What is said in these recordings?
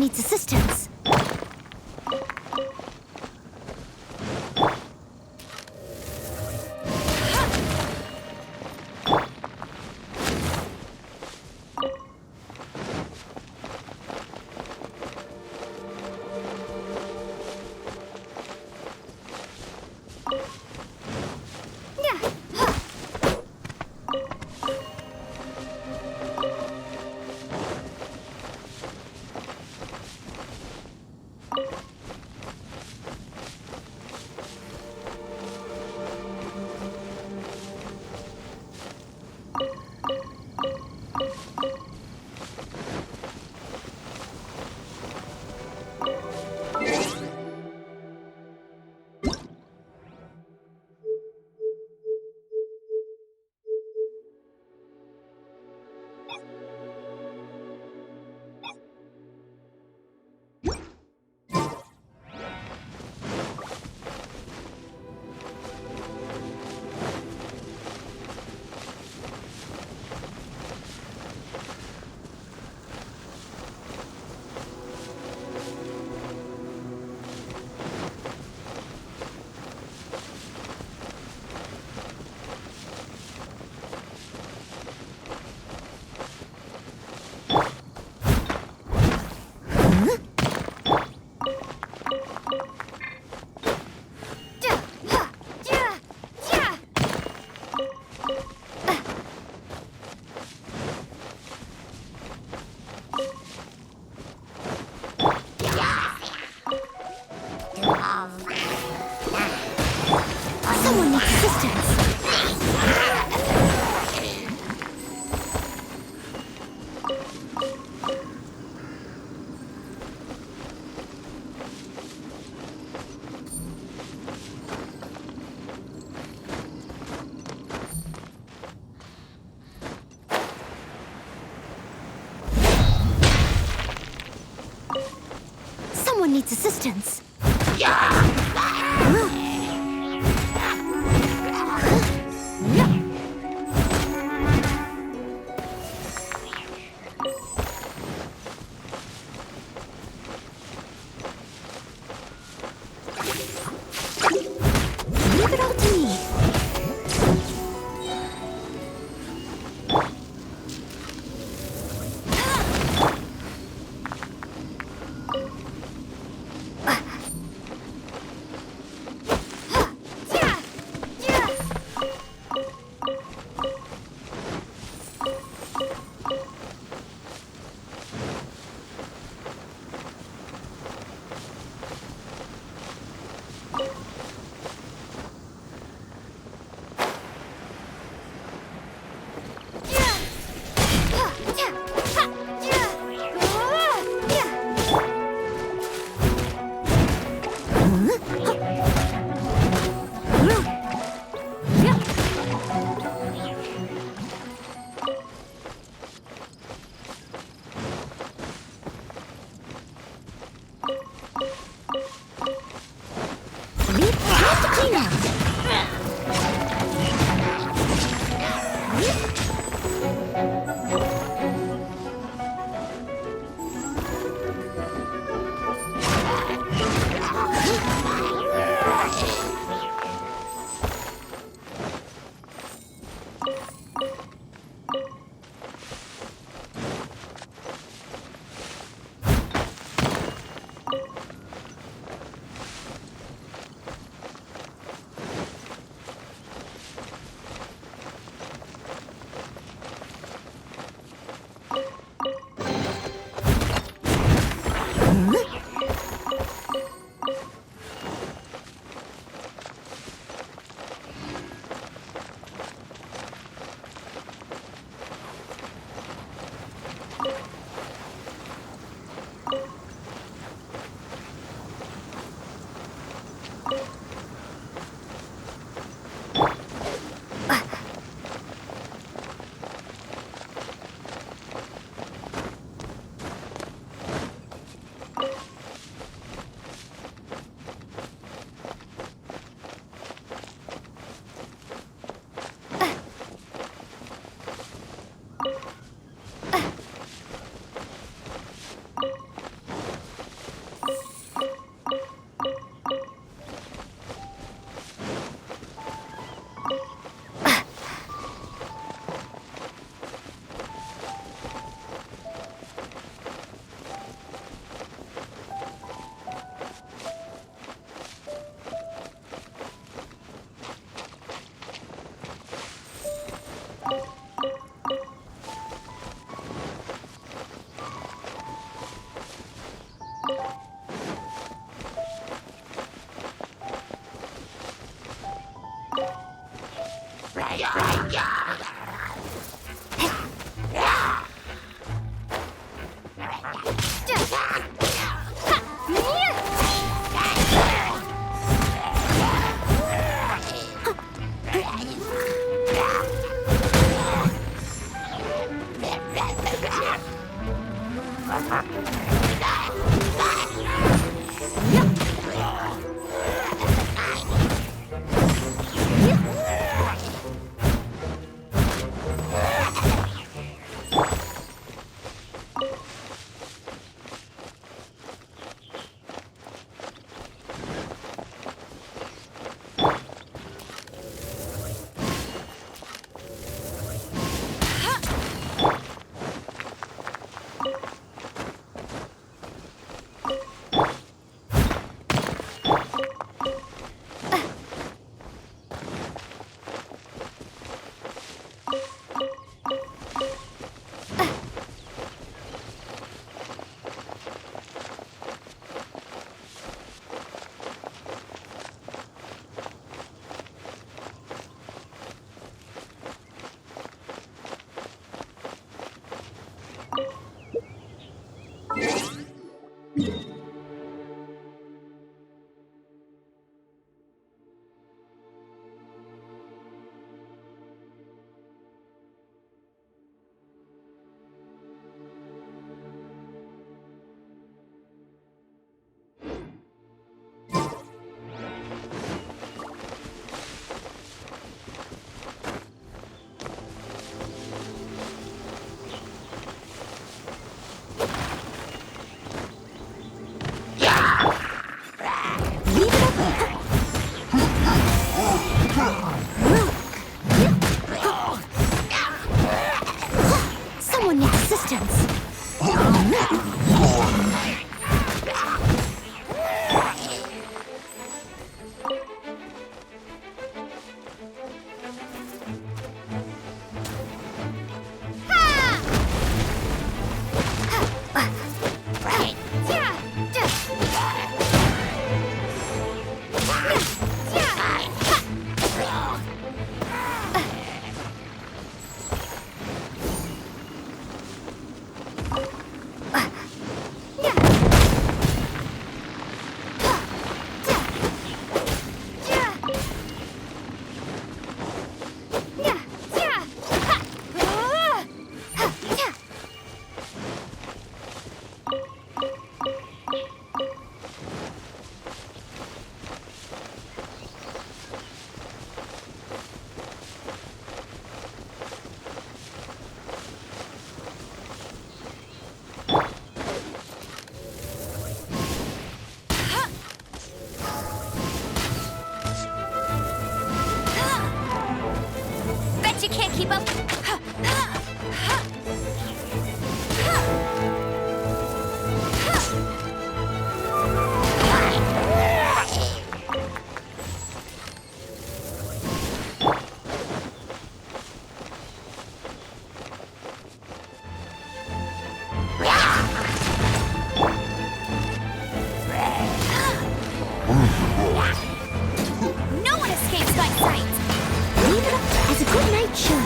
needs assistance. Someone needs assistance. Someone needs assistance. Leave it all to me. Someone needs assistance. Bet you can't keep up. No one escapes my sight. Leave it up as a good night show.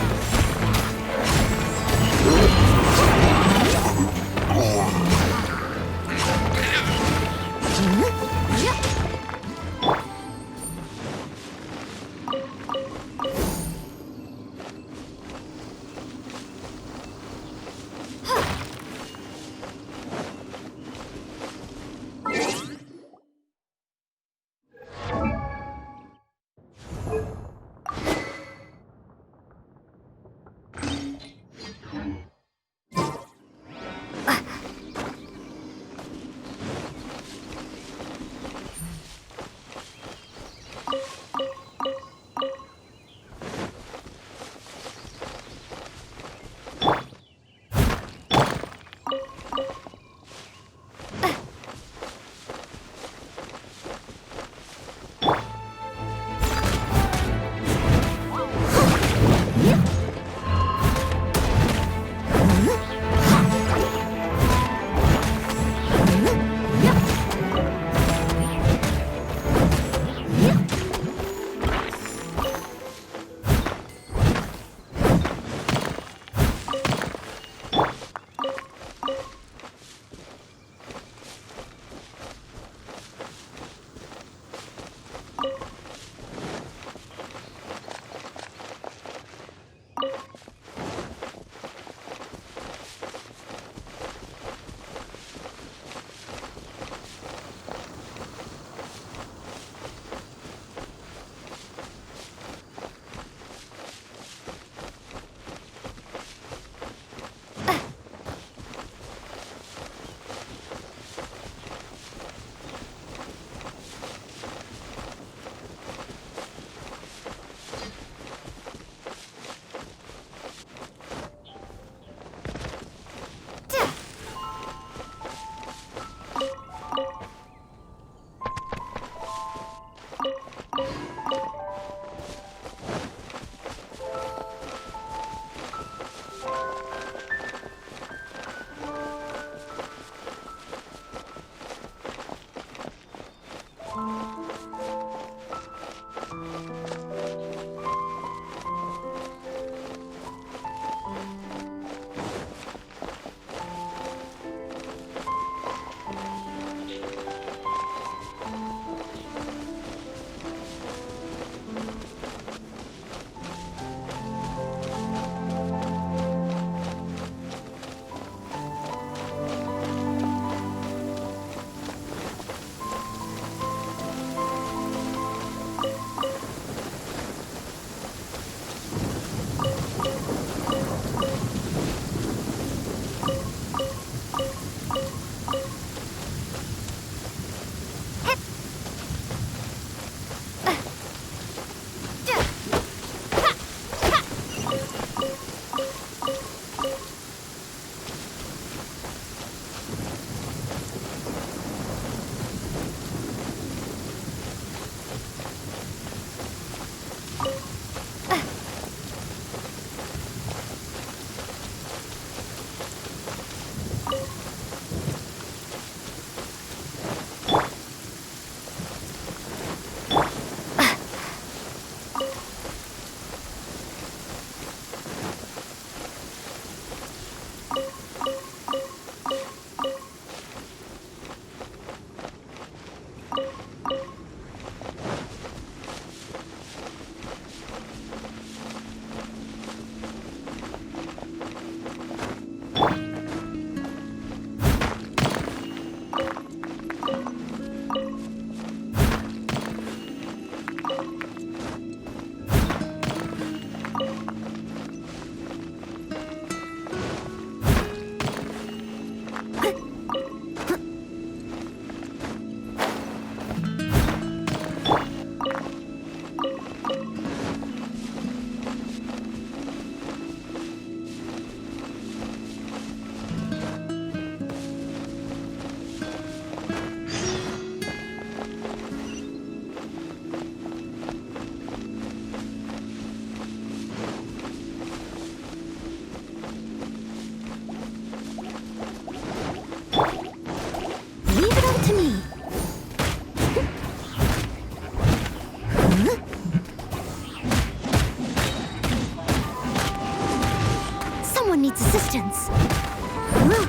someone needs assistance. Huh.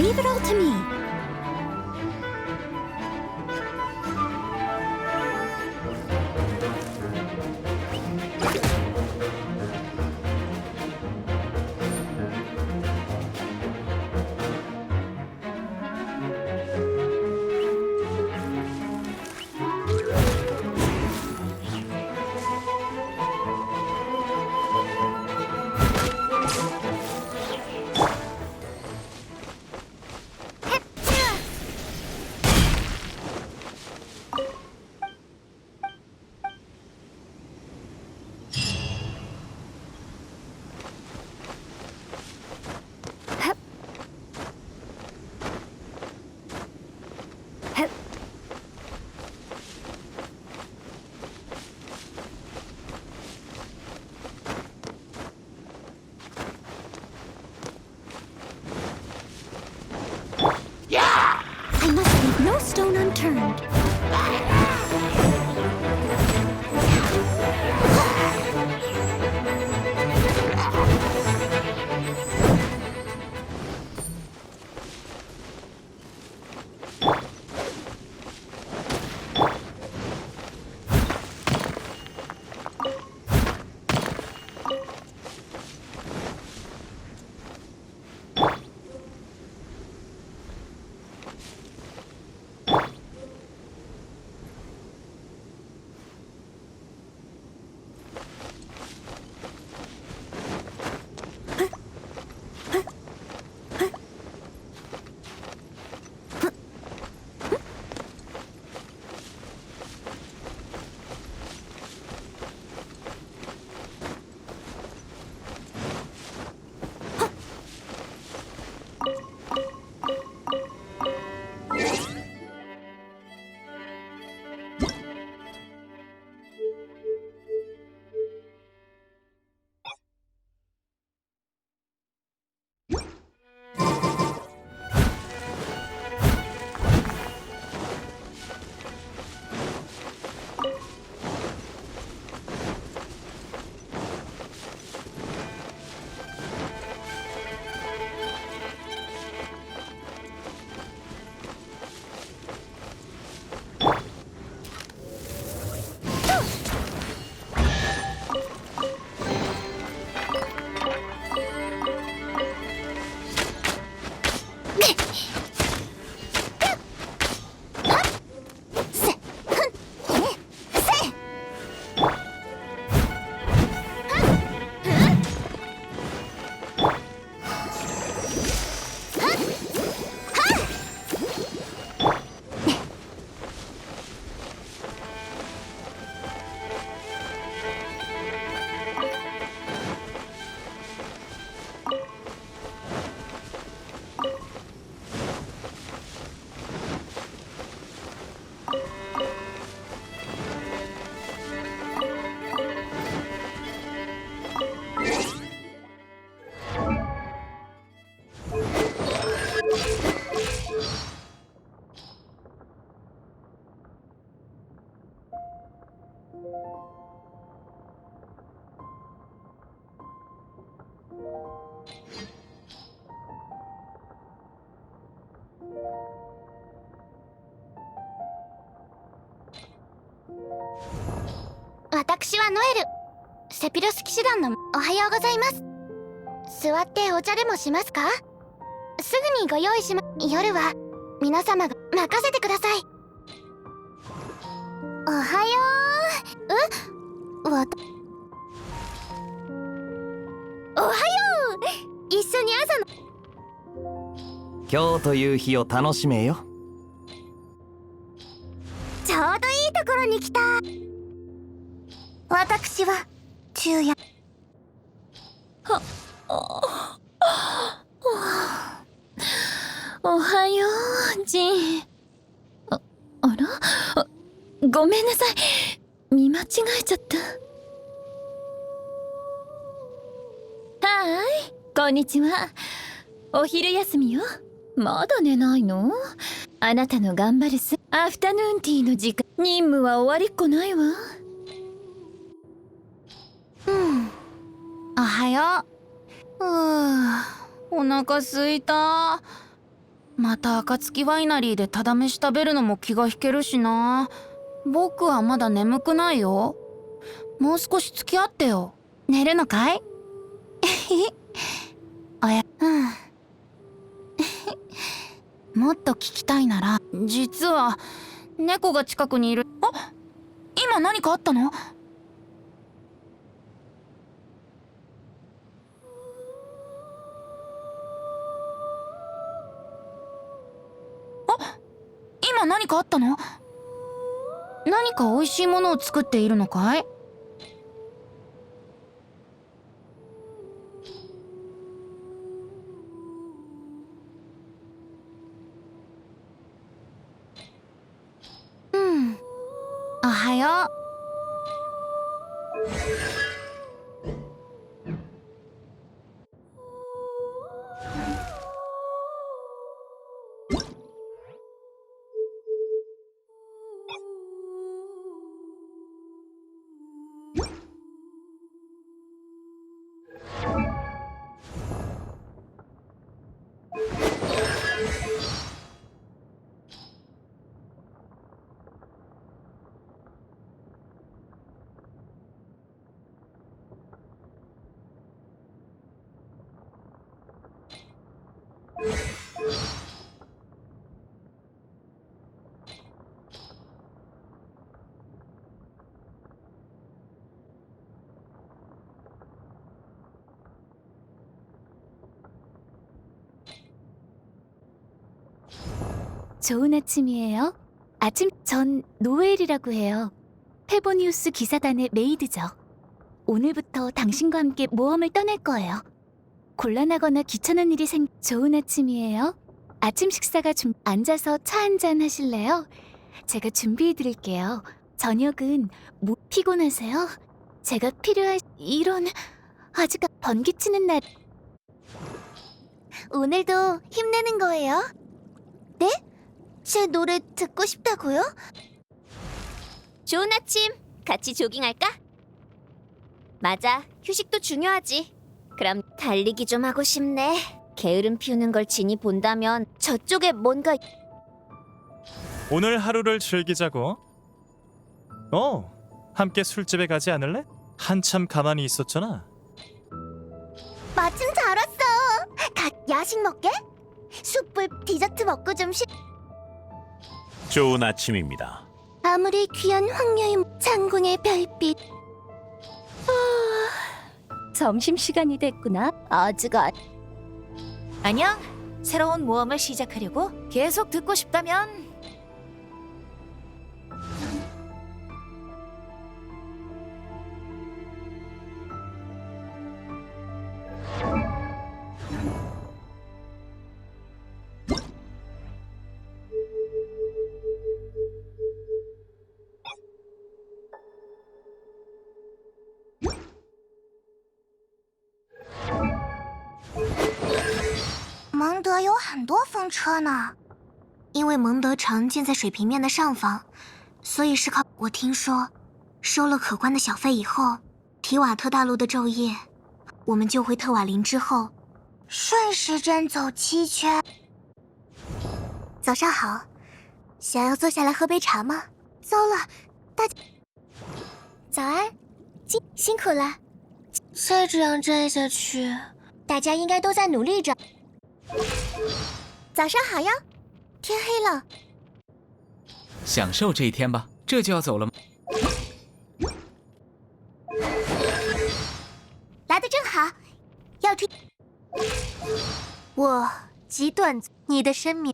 Leave it all to me. I must leave no stone unturned.私はノエル。セピロス騎士団のおはようございます。座ってお茶でもしますか？すぐにご用意しま。夜は皆様が任せてください。おはよう。おはよう。一緒に朝の。今日という日を楽しめよ。ちょうどいいところに来た。私は昼夜。おはよう、ジン。あら？ごめんなさい。見間違えちゃった。はーい、こんにちは。お昼休みよ。まだ寝ないの？あなたの頑張るアフタヌーンティーの時間。任務は終わりっこないわ。おはよう。お腹すいた。また暁ワイナリーでただ飯食べるのも気が引けるしな。僕はまだ眠くないよ。もう少し付き合ってよ。寝るのかい？もっと聞きたいなら、実は猫が近くにいる。あ、今何かあったの？今何かあったの？何か美味しいものを作っているのかい？おはよう。좋은 아침이에요. 전 노엘이라고 해요. 페보니우스 기사단의 메이드죠. 오늘부터 당신과 함께 모험을 떠날 거예요. 곤란하거나 귀찮은 일이 좋은 아침이에요. 아침 식사가 앉아서 차 한잔 하실래요? 제가 준비해 드릴게요. 저녁은 피곤하세요? 제가 이런 아직 번개치는 날. 오늘도 힘내는 거예요? 네? 제 노래 듣고 싶다고요? 좋은 아침, 같이 조깅할까? 맞아, 휴식도 중요하지. 그럼 달리기 좀 하고 싶네. 게으름 피우는 걸 진이 본다면 저쪽에 뭔가... 오늘 하루를 즐기자고. 함께 술집에 가지 않을래? 한참 가만히 있었잖아. 마침 잘 왔어. 야식 먹게? 숯불 디저트 먹고 좀 좋은 아침입니다. 아무리 귀한 황녀의 창궁의 별빛. 점심시간이 됐구나. 안녕, 새로운 모험을 시작하려고? 계속 듣고 싶다면...蒙德有很多风车呢，因为蒙德城建在水平面的上方，所以是靠。我听说，收了可观的小费以后，提瓦特大陆的昼夜，我们就回特瓦林之后，顺时针走7圈。早上好，想要坐下来喝杯茶吗？糟了，大家早安，辛苦了。再这样站下去，大家应该都在努力着。早上好呀，天黑了。享受这一天吧，这就要走了吗？来的正好，要听。我极短你的生命。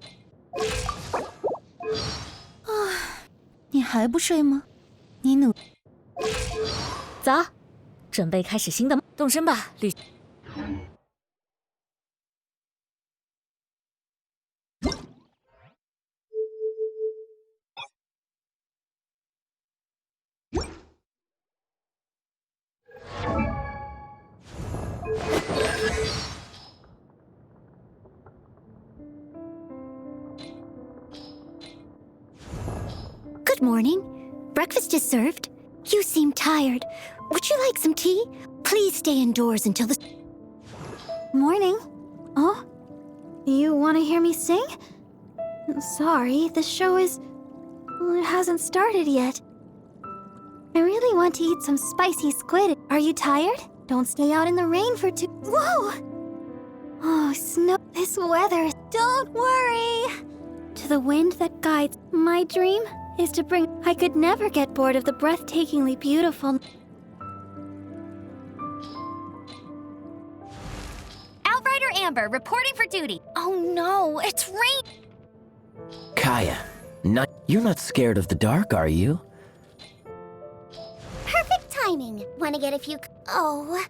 你还不睡吗？走，准备开始新的，动身吧，旅。Good morning. Breakfast is served. You seem tired. Would you like some tea? Please stay indoors until the... Morning. Oh? You want to hear me sing? Sorry, the show is... Well, it hasn't started yet. I really want to eat some spicy squid. Are you tired? Don't stay out in the rain for too... Whoa! Oh, snow... This weather... Don't worry! To the wind that guides... My dream is to bring... I could never get bored of the breathtakingly beautiful... Outrider Amber reporting for duty. Oh no, it's rain. Kaya, you're not scared of the dark, are you? Perfect timing. Want to get a few... Oh...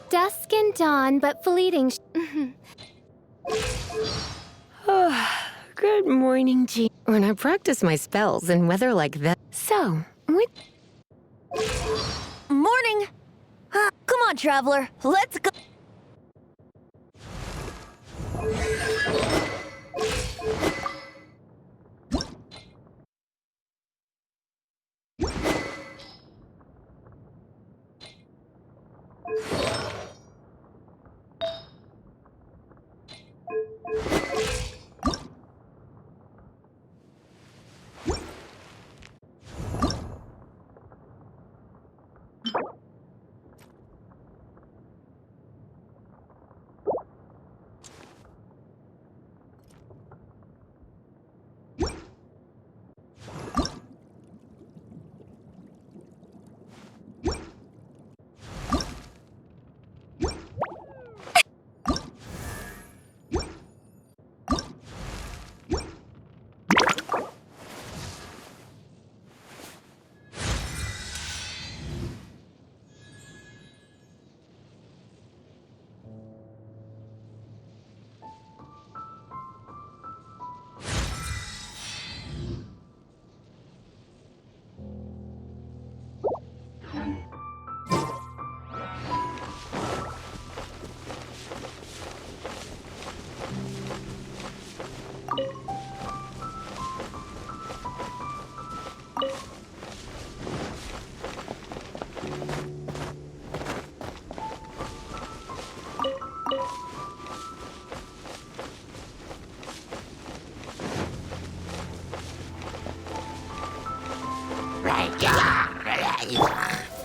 Dusk and dawn, but fleeting... Good morning, G. When I practice my spells in weather like that. So, what? Morning. Come on, traveler. Let's go.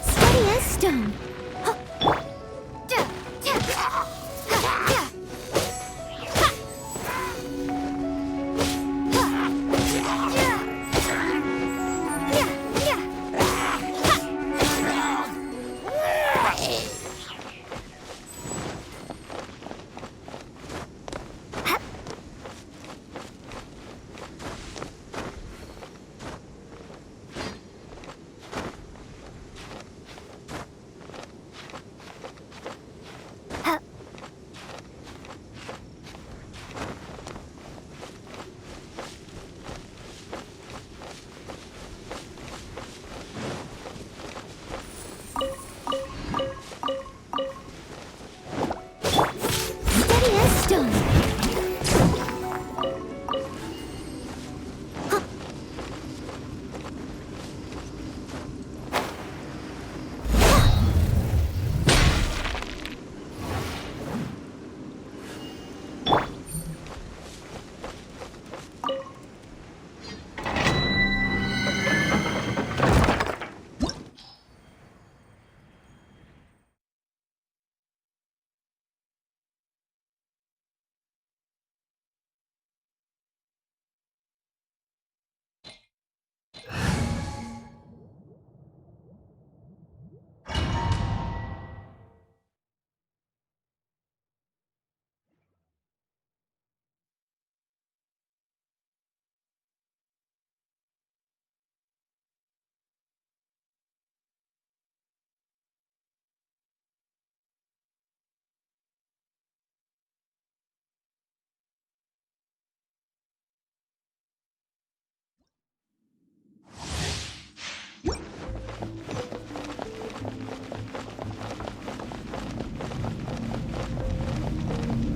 Steady as stone.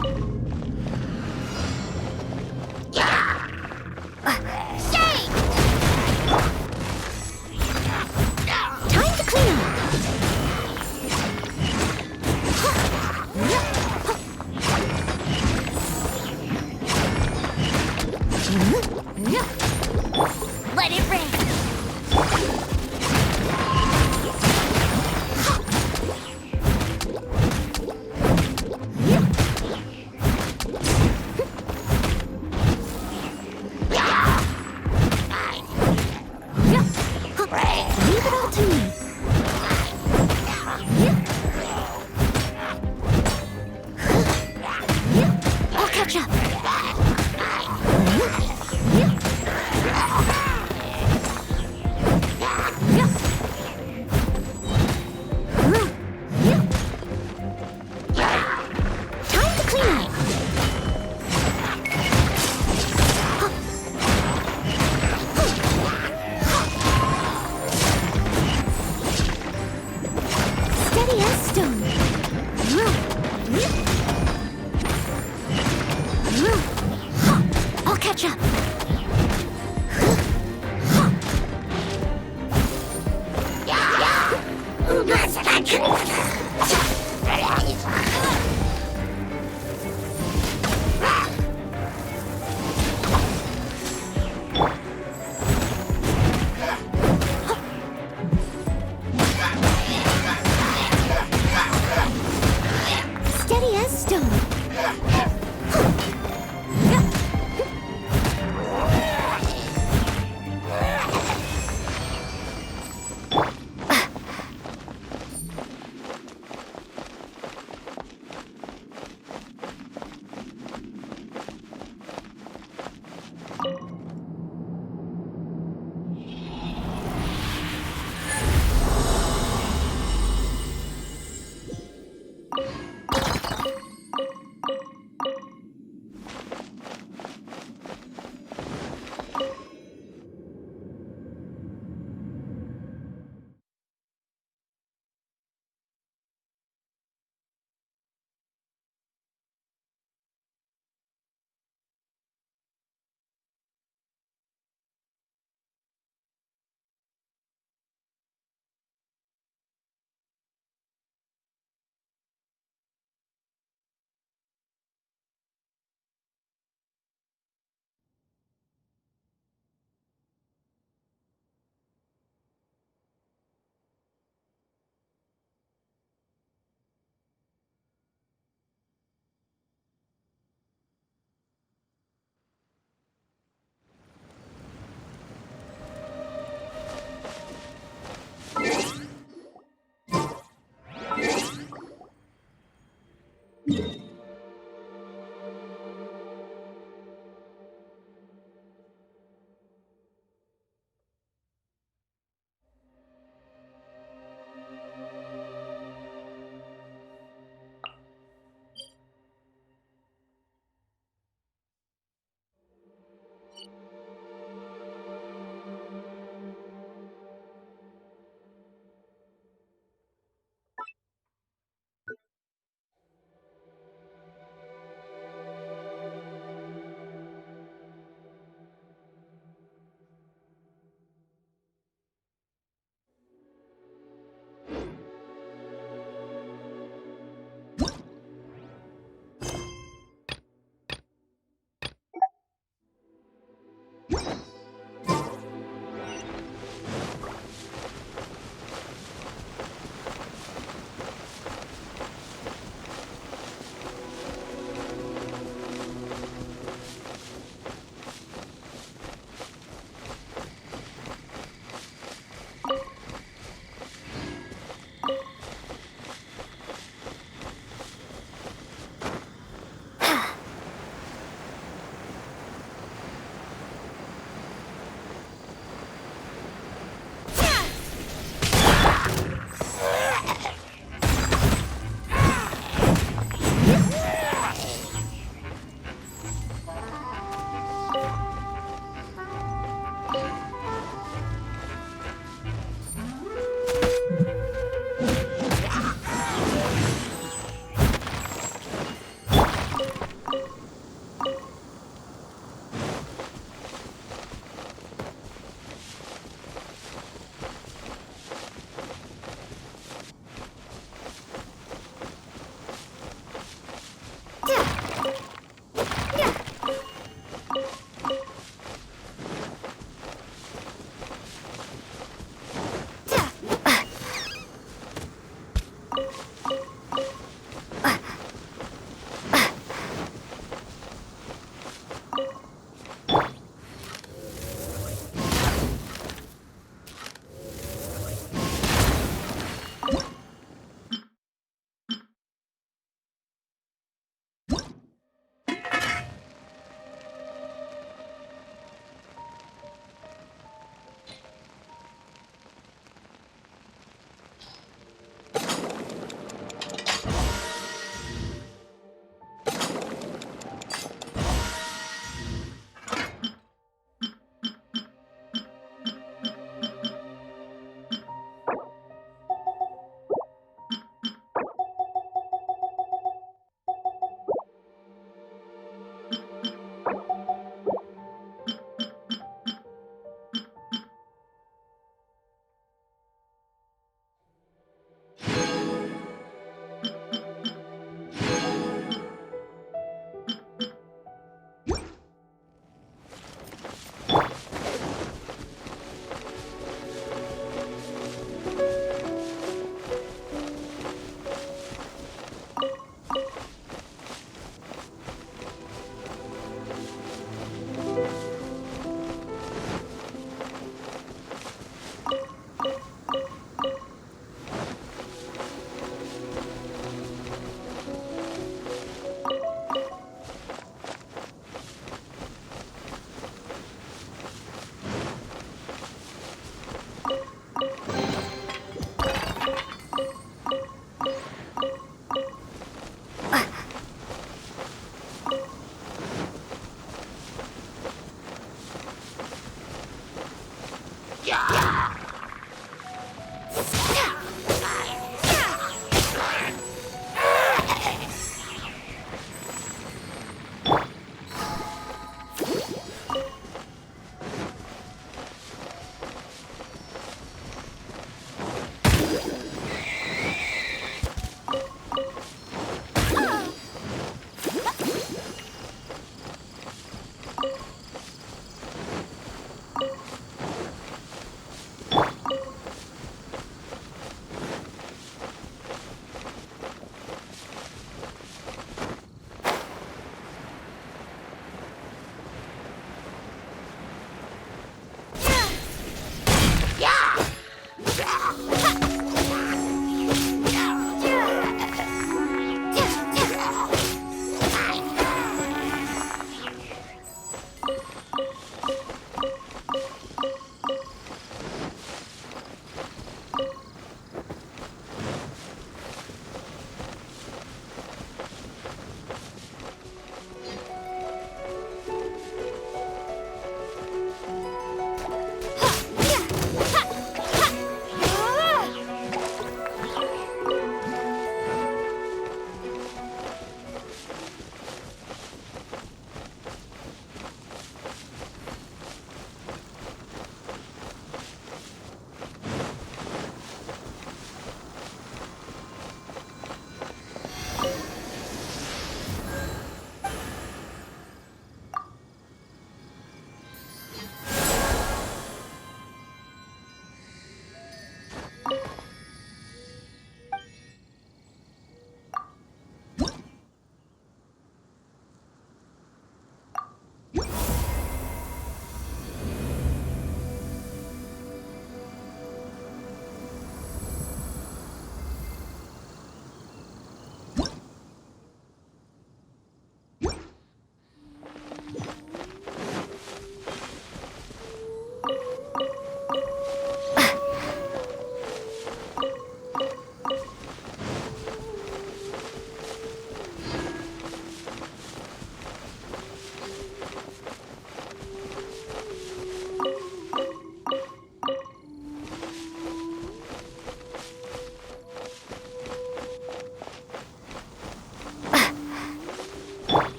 Time to clean up. Let it rain. Leave it all to me. I'll catch up. Time to clean up. Steady as stone. I'll catch up. Steady as stone.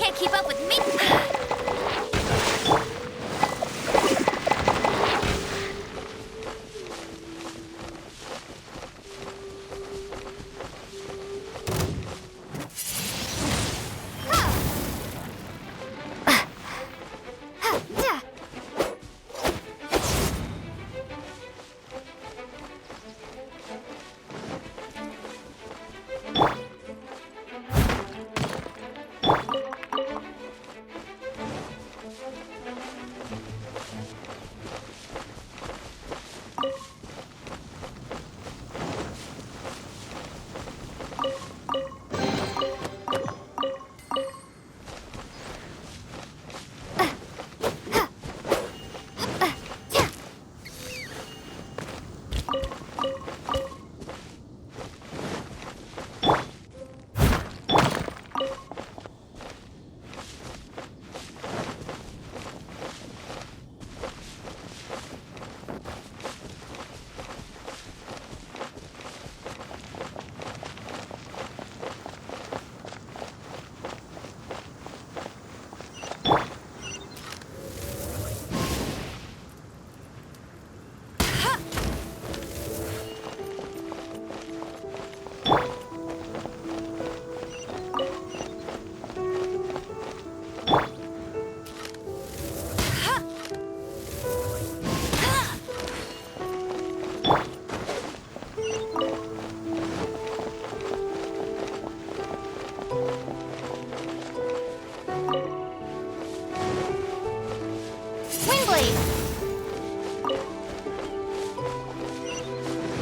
can't keep up with me.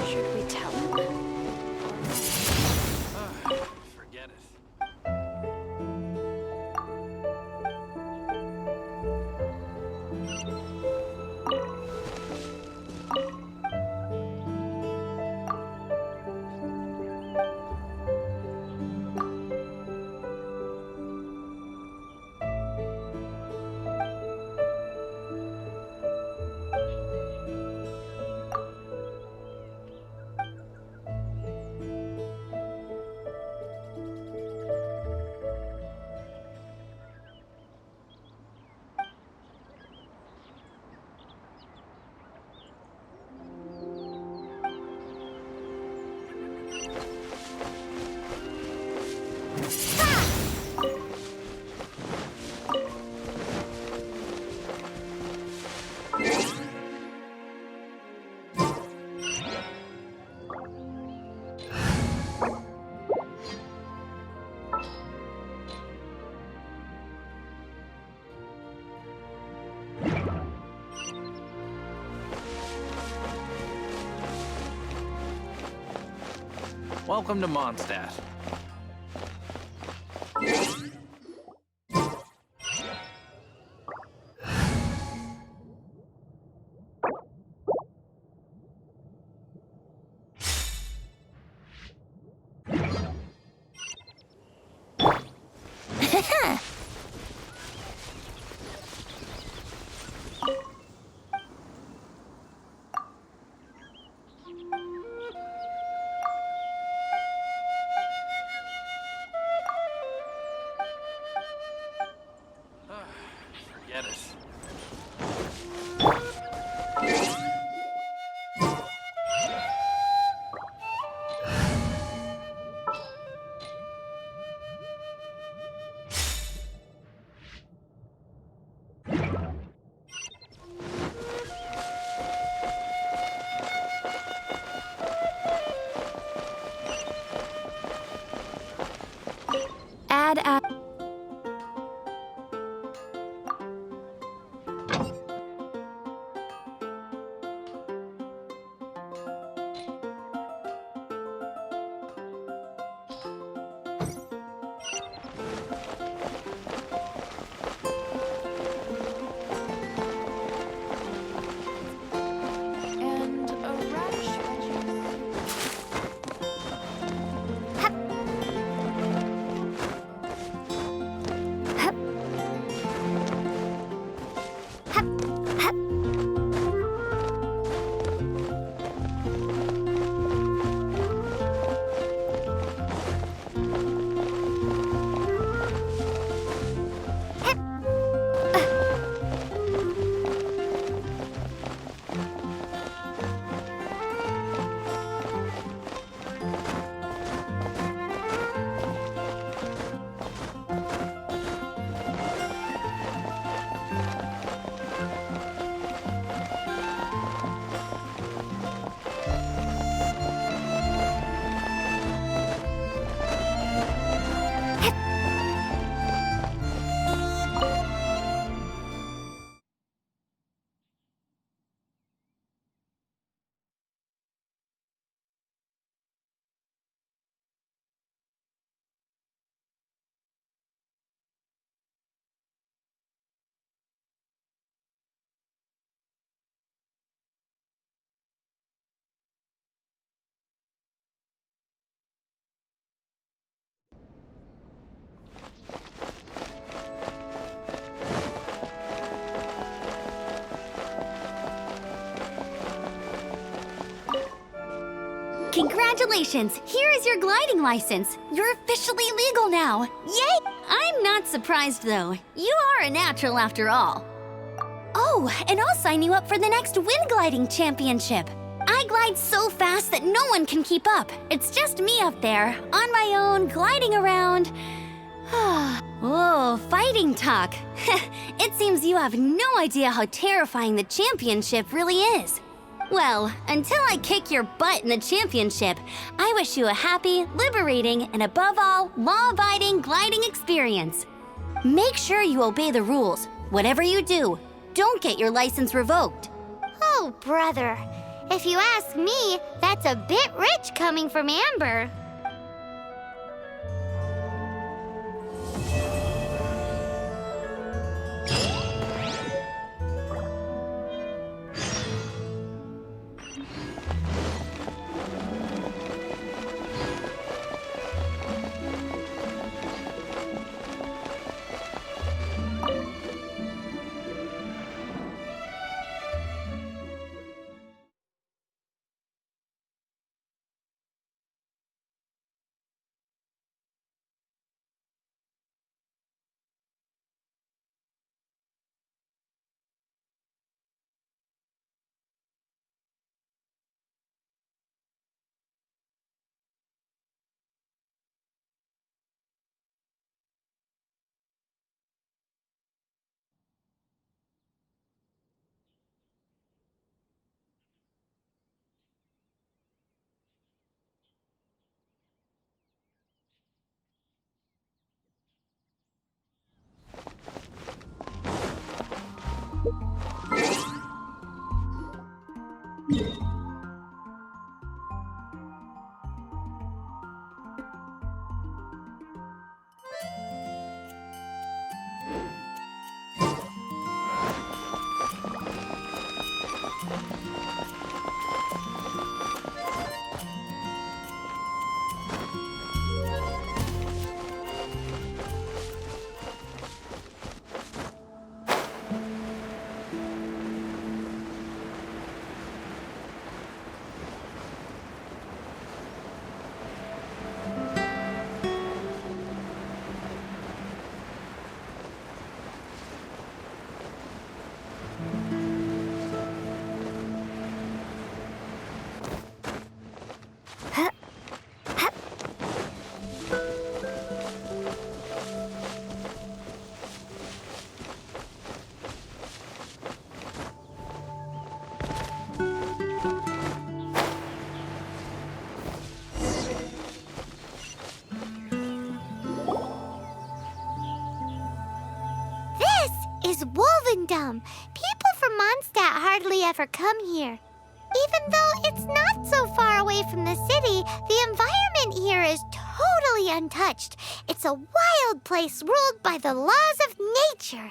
Should we tell him? Forget it. Welcome to Mondstadt. Forget it. Add. And a radish wedges. Congratulations! Here is your gliding license. You're officially legal now. Yay! I'm not surprised though. You are a natural after all. Oh, and I'll sign you up for the next wind gliding championship. I glide so fast that no one can keep up. It's just me up there, on my own, gliding around. Oh, fighting talk. It seems you have no idea how terrifying the championship really is. Well, until I kick your butt in the championship, I wish you a happy, liberating, and above all, law-abiding gliding experience. Make sure you obey the rules. Whatever you do, don't get your license revoked. Oh, brother. If you ask me, that's a bit rich coming from Amber. Is Wolvendom. People from Mondstadt hardly ever come here. Even though it's not so far away from the city, the environment here is totally untouched. It's a wild place ruled by the laws of nature.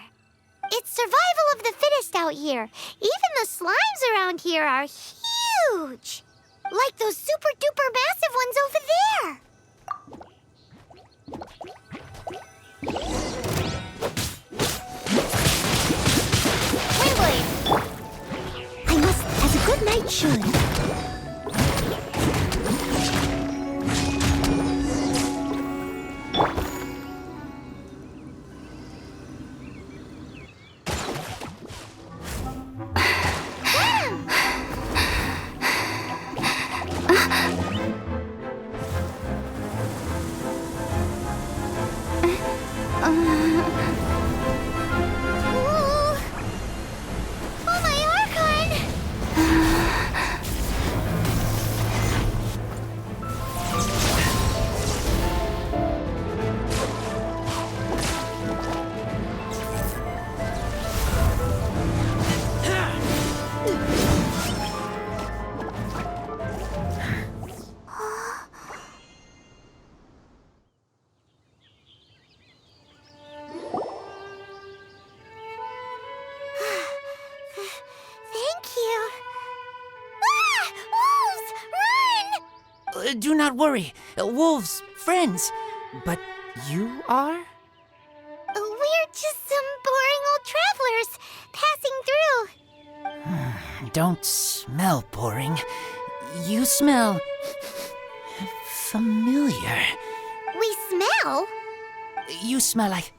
It's survival of the fittest out here. Even the slimes around here are huge. Like those super duper massive ones over there. I must, as a good knight should. Do not worry. Wolves, friends. But you are? We're just some boring old travelers passing through. Don't smell boring. You smell familiar. We smell? You smell like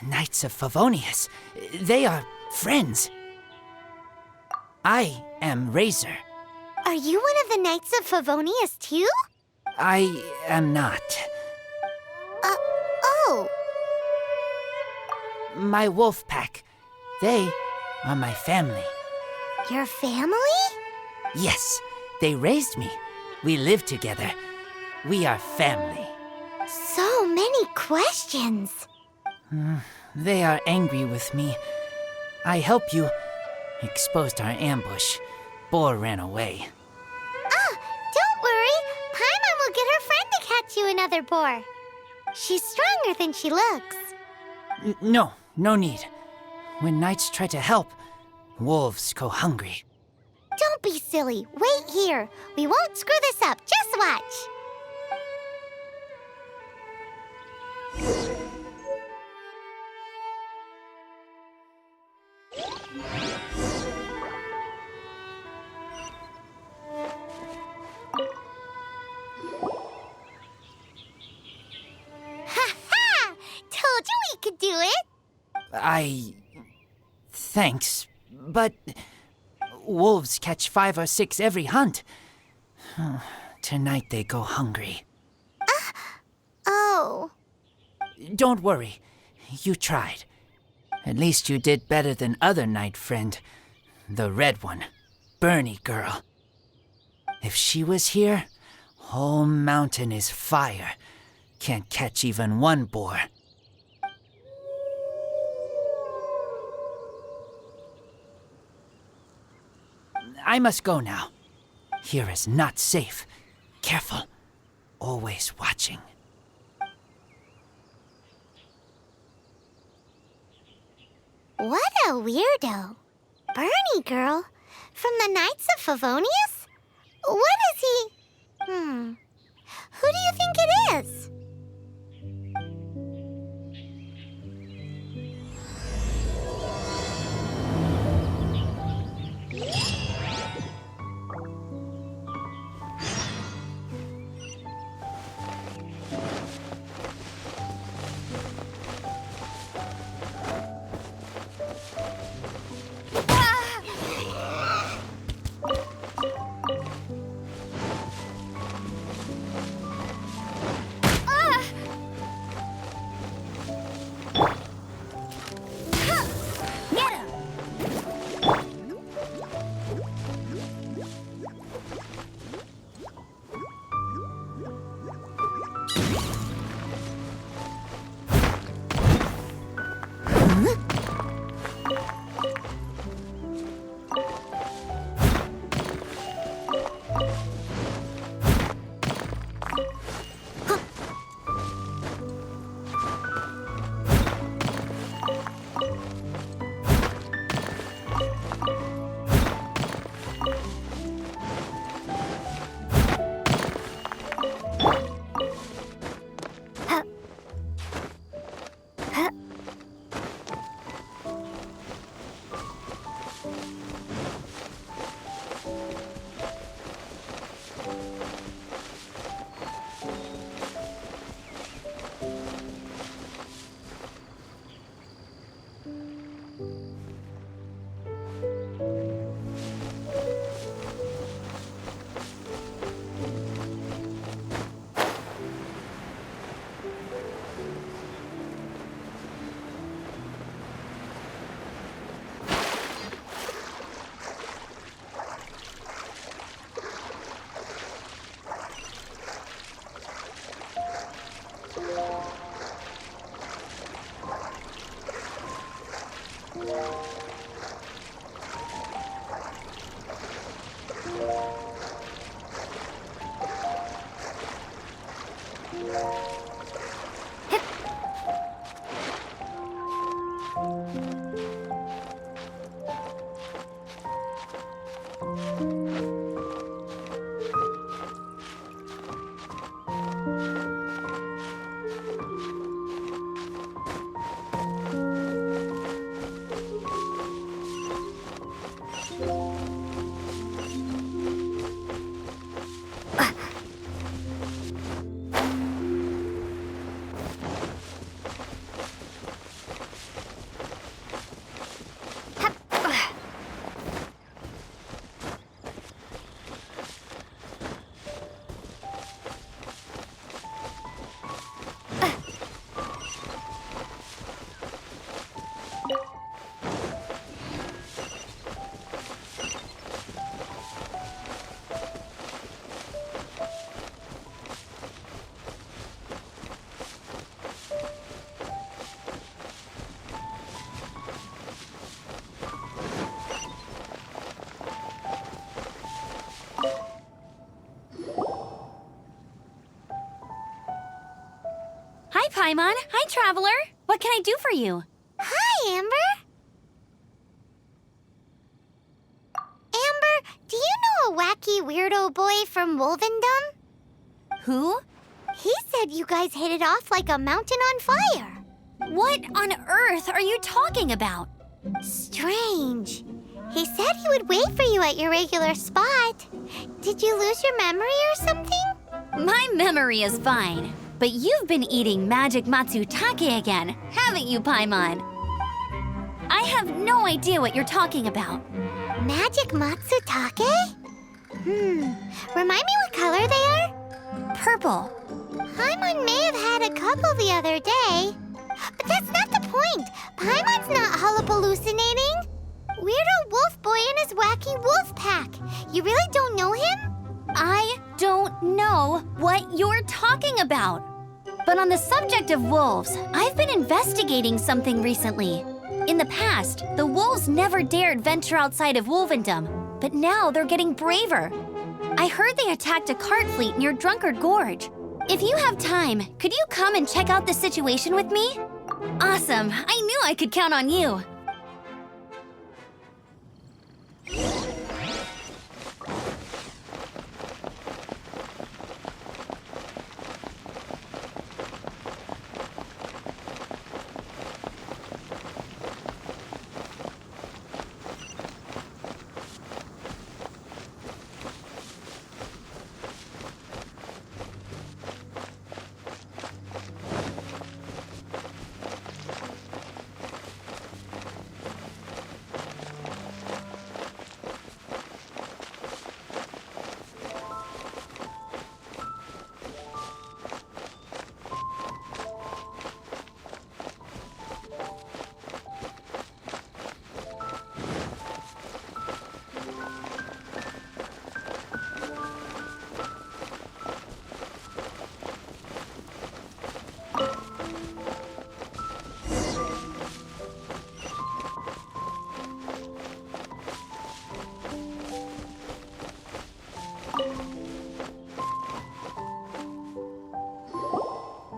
Knights of Favonius. They are friends. I am Razor. Are you one of the Knights of Favonius too? I am not. Oh. My wolf pack. They are my family. Your family? Yes, they raised me. We live together. We are family. So many questions. They are angry with me. I helped you. Exposed our ambush. Boar ran away. Don't worry. Paimon will get her friend to catch you another boar. She's stronger than she looks. No need. When knights try to help, wolves go hungry. Don't be silly. Wait here. We won't screw this up. Just watch. Ha-ha! Told you we could do it. Thanks, but wolves catch 5 or 6 every hunt. Tonight they go hungry. Oh. Don't worry. You tried. At least you did better than other knight friend. The red one. Bernie girl. If she was here, whole mountain is fire. Can't catch even one boar. I must go now. Here is not safe. Careful. Always watching. What a weirdo. Bernie girl? From the Knights of Favonius? What is he? Who do you think it is? Paimon. Hi, Traveler. What can I do for you? Hi, Amber. Amber, do you know a wacky weirdo boy from Wolvendom? Who? He said you guys hit it off like a mountain on fire. What on earth are you talking about? Strange. He said he would wait for you at your regular spot. Did you lose your memory or something? My memory is fine, but you've been eating magic matsutake again, haven't you, Paimon? I have no idea what you're talking about. Magic matsutake? Remind me what color they are? Purple. Paimon may have had a couple the other day. But that's not the point. Paimon's not hallucinating. Weirdo wolf boy and his wacky wolf pack. You really don't know him? I don't know what you're talking about. But on the subject of wolves, I've been investigating something recently. In the past, the wolves never dared venture outside of Wolvendom, but now they're getting braver. I heard they attacked a cart fleet near Drunkard Gorge. If you have time, could you come and check out the situation with me? Awesome. I knew I could count on you.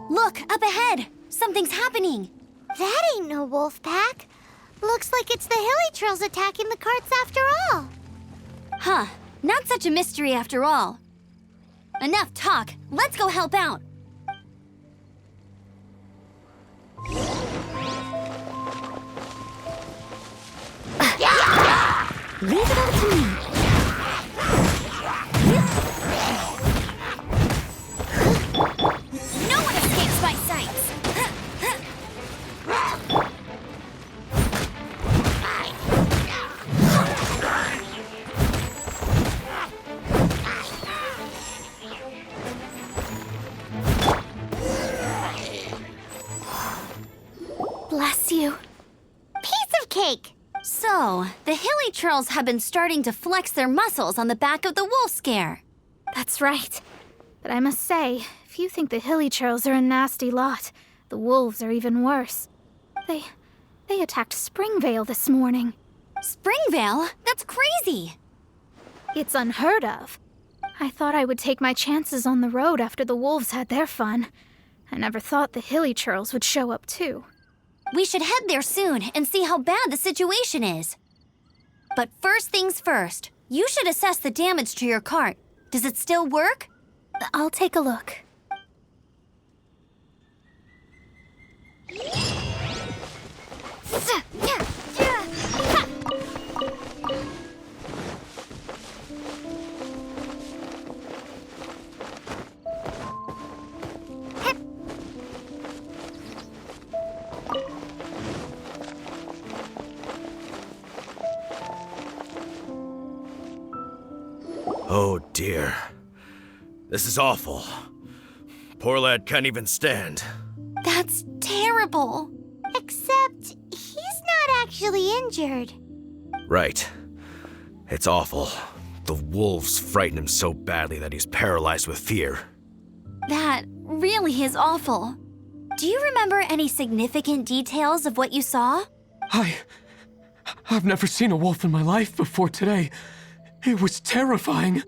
Look, up ahead! Something's happening! That ain't no wolf pack. Looks like it's the Hilly Trails attacking the carts after all. Huh, not such a mystery after all. Enough talk, let's go help out! Leave it up to me. No one escapes my sights! Bless you. Piece of cake. So, the Hilly Trolls have been starting to flex their muscles on the back of the wolf scare. That's right. But I must say, if you think the Hilly Trolls are a nasty lot, the wolves are even worse. They attacked Springvale this morning. Springvale? That's crazy! It's unheard of. I thought I would take my chances on the road after the wolves had their fun. I never thought the Hilly Trolls would show up too. We should head there soon and see how bad the situation is. But first things first, you should assess the damage to your cart. Does it still work? I'll take a look. Oh dear. This is awful. Poor lad can't even stand. That's terrible. Except he's not actually injured. Right. It's awful. The wolves frighten him so badly that he's paralyzed with fear. That really is awful. Do you remember any significant details of what you saw? I've never seen a wolf in my life before today. It was terrifying.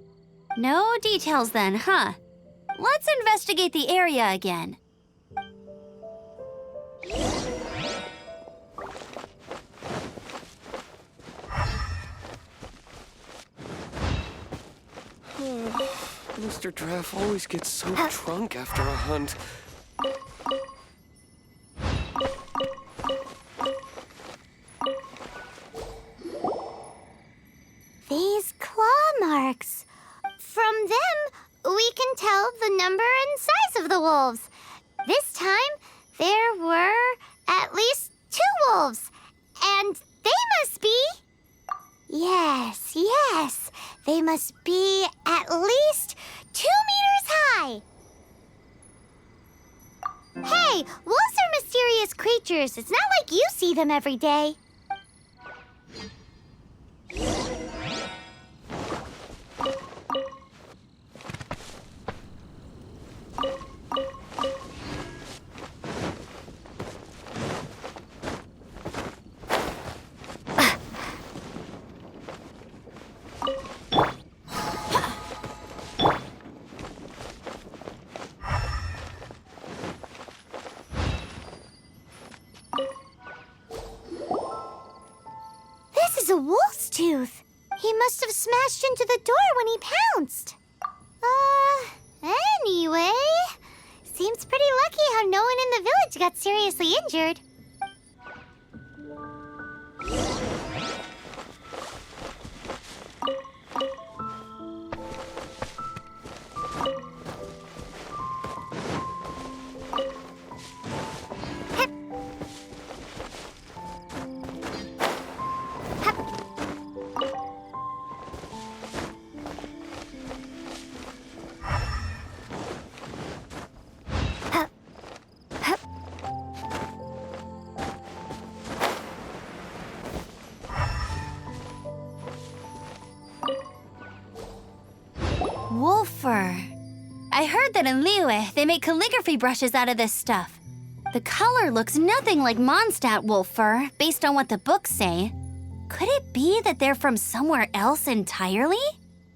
No details then, huh? Let's investigate the area again. Mr. Draff always gets so drunk after a hunt. These claw marks. From them, we can tell the number and size of the wolves. This time, there were at least 2 wolves. And they must be... Yes. They must be at least 2 meters high. Hey, wolves are mysterious creatures. It's not like you see them every day. A wolf's tooth. He must have smashed into the door when he pounced. Anyway, seems pretty lucky how no one in the village got seriously injured. Wolf fur. I heard that in Liyue, they make calligraphy brushes out of this stuff. The color looks nothing like Mondstadt wolf fur, based on what the books say. Could it be that they're from somewhere else entirely?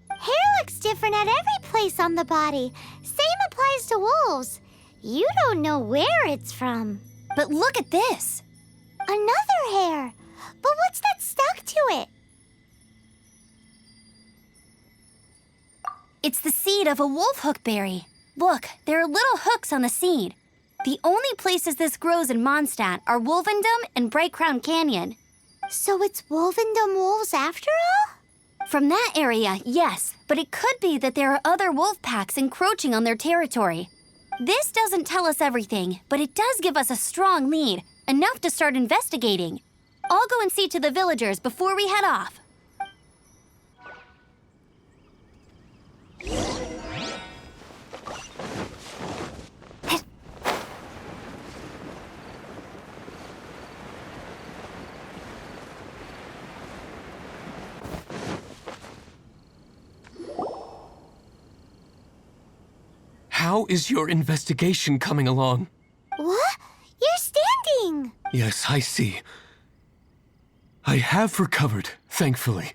Hair looks different at every place on the body. Same applies to wolves. You don't know where it's from. But look at this. Another hair. But what's that stuck to it? It's the seed of a wolf hookberry. Look, there are little hooks on the seed. The only places this grows in Mondstadt are Wolvendom and Bright Crown Canyon. So it's Wolvendom wolves after all? From that area, yes, but it could be that there are other wolf packs encroaching on their territory. This doesn't tell us everything, but it does give us a strong lead, enough to start investigating. I'll go and see to the villagers before we head off. How is your investigation coming along? What? You're standing! Yes, I see. I have recovered, thankfully.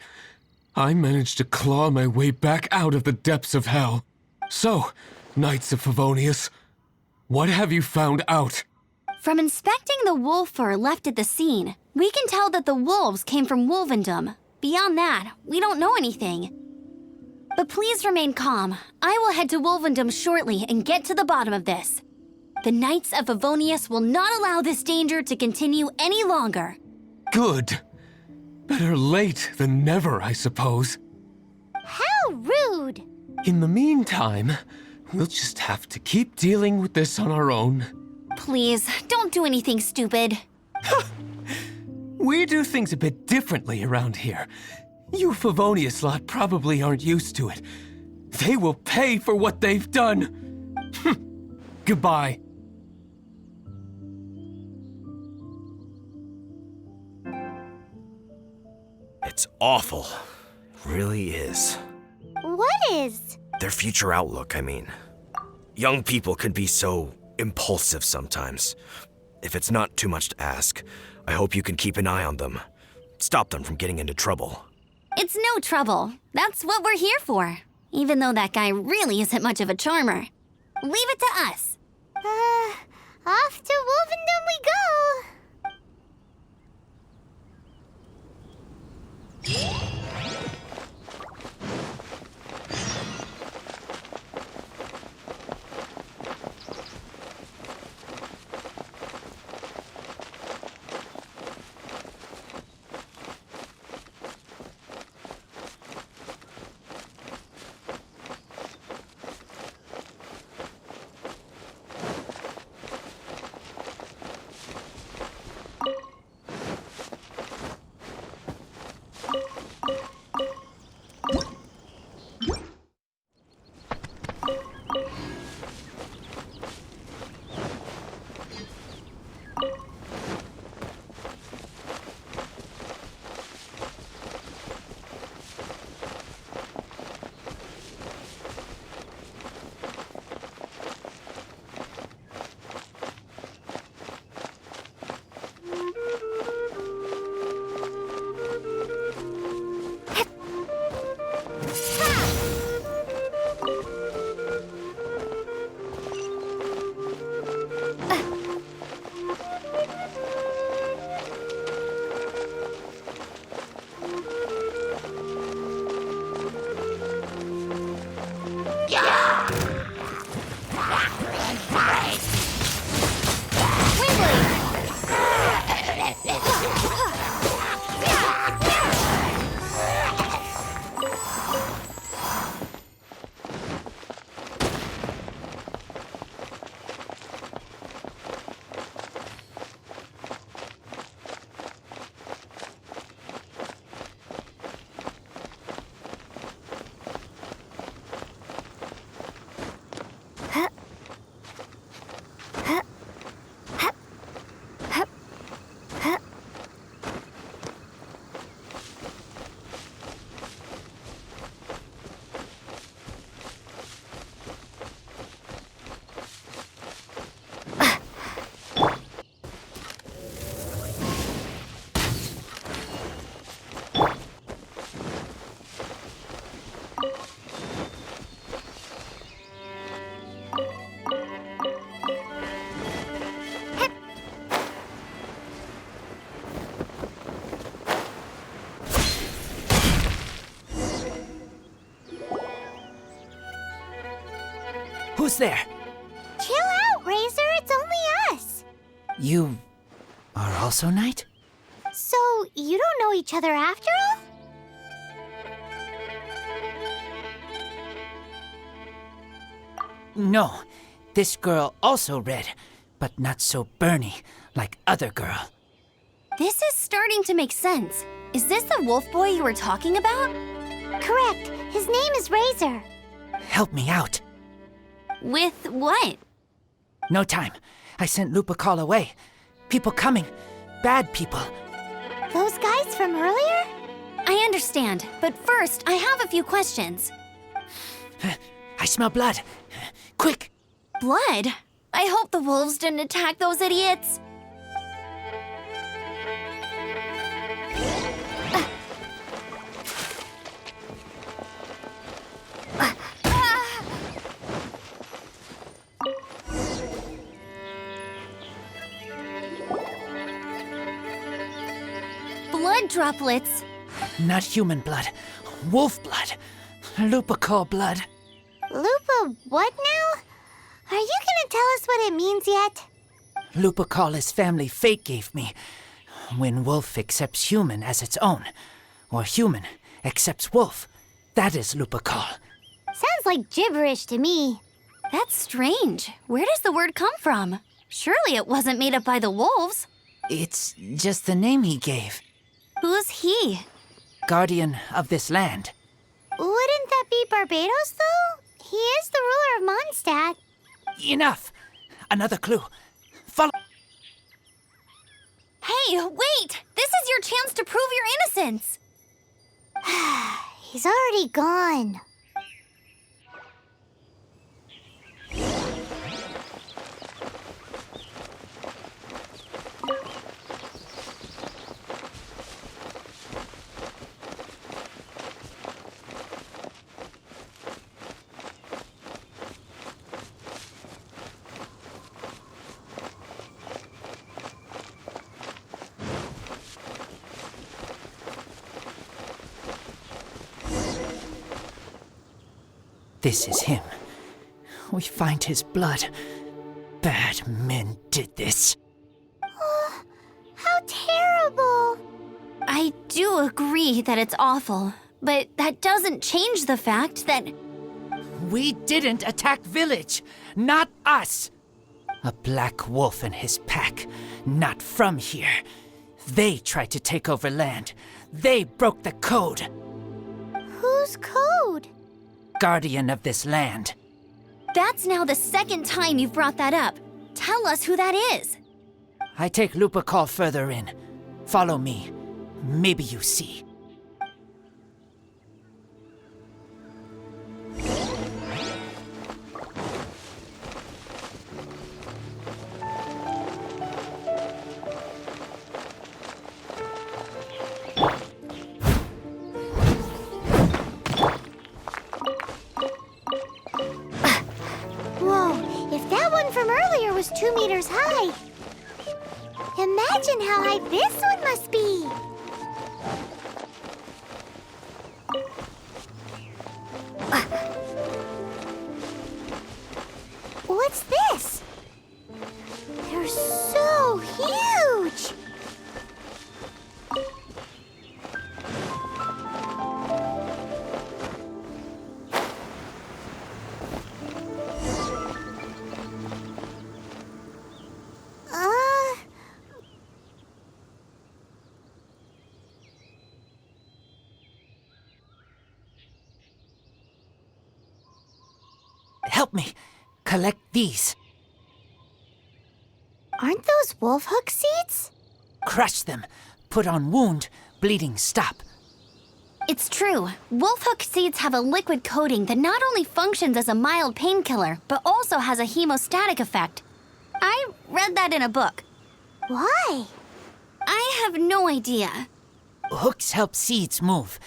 I managed to claw my way back out of the depths of hell. So, Knights of Favonius, what have you found out? From inspecting the wolf fur left at the scene, we can tell that the wolves came from Wolvendom. Beyond that, we don't know anything. But please remain calm. I will head to Wolvendom shortly and get to the bottom of this. The Knights of Favonius will not allow this danger to continue any longer. Good. Better late than never, I suppose. How rude! In the meantime, we'll just have to keep dealing with this on our own. Please, don't do anything stupid. We do things a bit differently around here. You Favonius lot probably aren't used to it. They will pay for what they've done. Goodbye. It's awful. It really is. What is? Their future outlook, I mean. Young people can be so impulsive sometimes. If it's not too much to ask, I hope you can keep an eye on them. Stop them from getting into trouble. It's no trouble. That's what we're here for. Even though that guy really isn't much of a charmer. Leave it to us. Off to Wolvendom we go! Who's there? Chill out, Razor. It's only us. You are also Knight? So, you don't know each other after all? No. This girl also red, but not so burny like other girl. This is starting to make sense. Is this the wolf boy you were talking about? Correct. His name is Razor. Help me out. With what? No time. I sent Lupercal away. People coming. Bad people. Those guys from earlier? I understand, but first, I have a few questions. I smell blood. Quick! Blood? I hope the wolves didn't attack those idiots. Blood droplets. Not human blood. Wolf blood. Lupercal blood. Lupa what now? Are you gonna tell us what it means yet? Lupercal is family fate gave me. When wolf accepts human as its own, or human accepts wolf, that is Lupercal. Sounds like gibberish to me. That's strange. Where does the word come from? Surely it wasn't made up by the wolves. It's just the name he gave. Who's he? Guardian of this land. Wouldn't that be Barbados, though? He is the ruler of Mondstadt. Enough! Another clue. Follow. Hey, wait! This is your chance to prove your innocence! He's already gone. This is him. We find his blood. Bad men did this. How terrible. I do agree that it's awful, but that doesn't change the fact that... We didn't attack village. Not us. A black wolf and his pack. Not from here. They tried to take over land. They broke the code. Whose code? Guardian of this land. That's now the second time you've brought that up. Tell us who that is. I take Lupercal further in. Follow me. Maybe you see. Whoa, if that one from earlier was 2 meters high, imagine how high this one must be. What's this? They're so huge. Help me. Collect these. Aren't those wolf hook seeds? Crush them. Put on wound. Bleeding stop. It's true. Wolfhook seeds have a liquid coating that not only functions as a mild painkiller, but also has a hemostatic effect. I read that in a book. Why? I have no idea. Hooks help seeds move.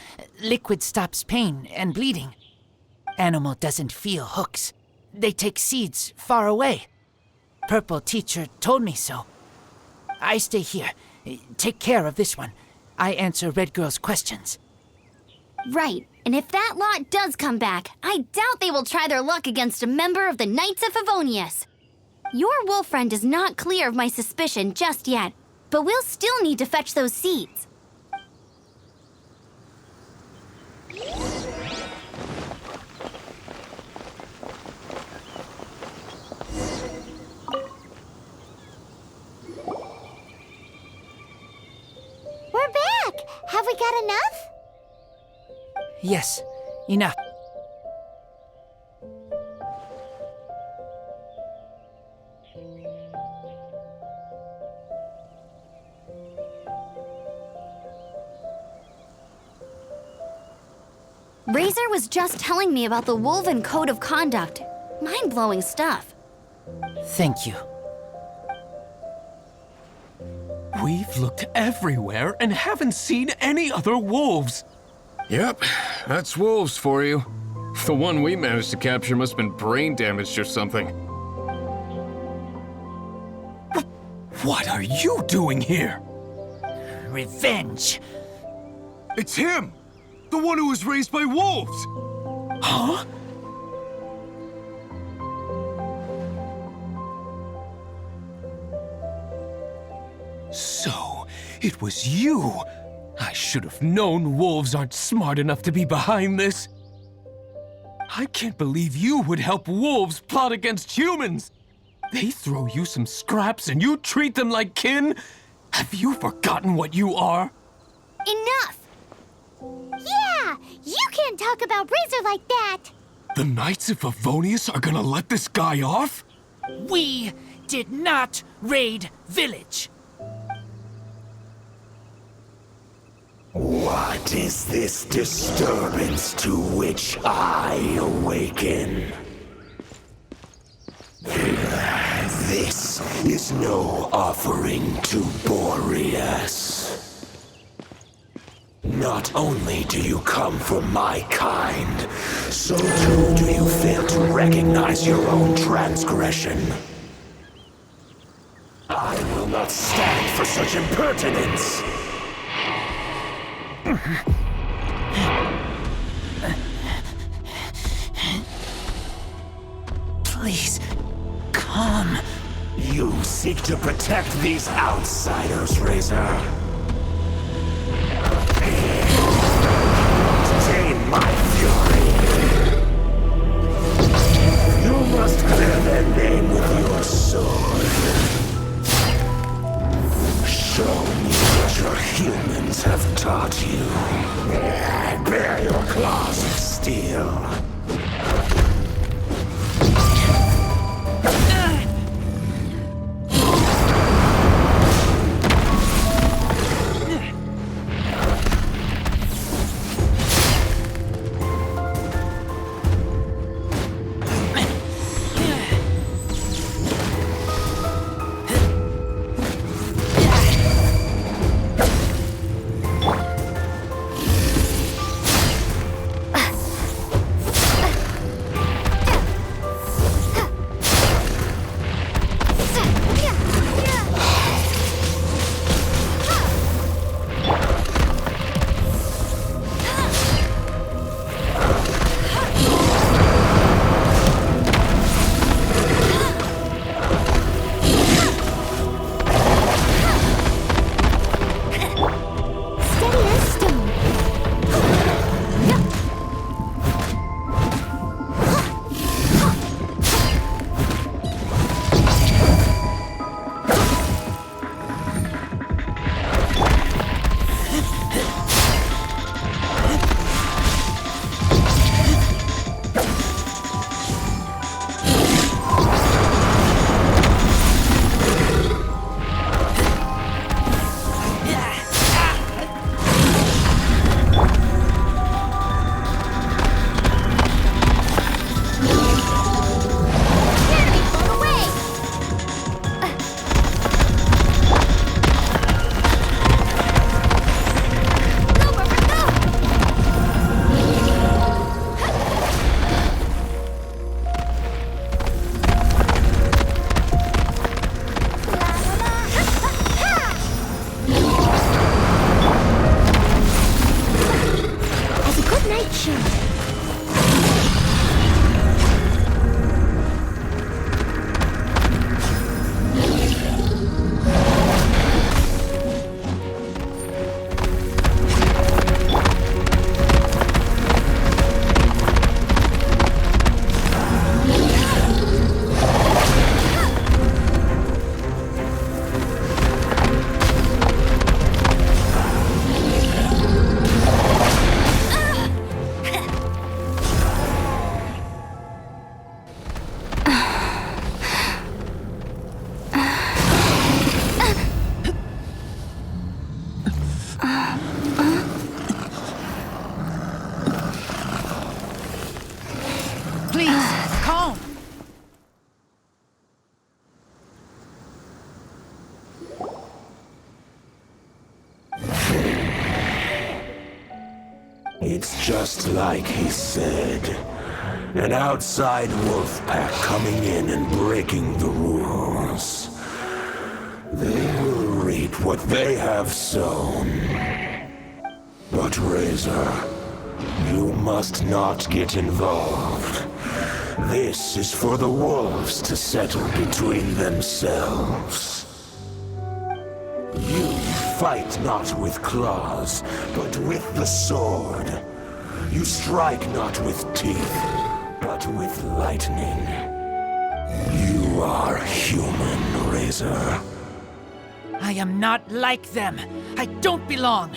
Liquid stops pain and bleeding. Animal doesn't feel hooks. They take seeds far away. Purple teacher told me so. I stay here. Take care of this one. I answer Red Girl's questions. Right, And if that lot does come back, I doubt they will try their luck against a member of the Knights of Favonius. Your wolf friend is not clear of my suspicion just yet, but we'll still need to fetch those seeds. We're back! Have we got enough? Yes, enough. Razor was just telling me about the Wolven Code of Conduct. Mind-blowing stuff. Thank you. We've looked everywhere and haven't seen any other wolves. Yep, that's wolves for you. The one we managed to capture must have been brain damaged or something. What are you doing here? Revenge. It's him! The one who was raised by wolves! Huh? So, it was you! I should have known wolves aren't smart enough to be behind this. I can't believe you would help wolves plot against humans! They throw you some scraps and you treat them like kin? Have you forgotten what you are? Enough! Yeah! You can't talk about Razor like that! The Knights of Favonius are gonna let this guy off? We did not raid village. What is this disturbance to which I awaken? This is no offering to Boreas. Not only do you come from my kind, so too do you fail to recognize your own transgression. I will not stand for such impertinence! Please, come. You seek to protect these outsiders, Razor. Tame my fury. You must clear their name with your sword. Show me what your humans have taught you. I bear your claws of steel. It's just like he said. An outside wolf pack coming in and breaking the rules. They will reap what they have sown. But Razor, you must not get involved. This is for the wolves to settle between themselves. You fight not with claws, but with the sword. You strike not with teeth, but with lightning. You are human, Razor. I am not like them. I don't belong.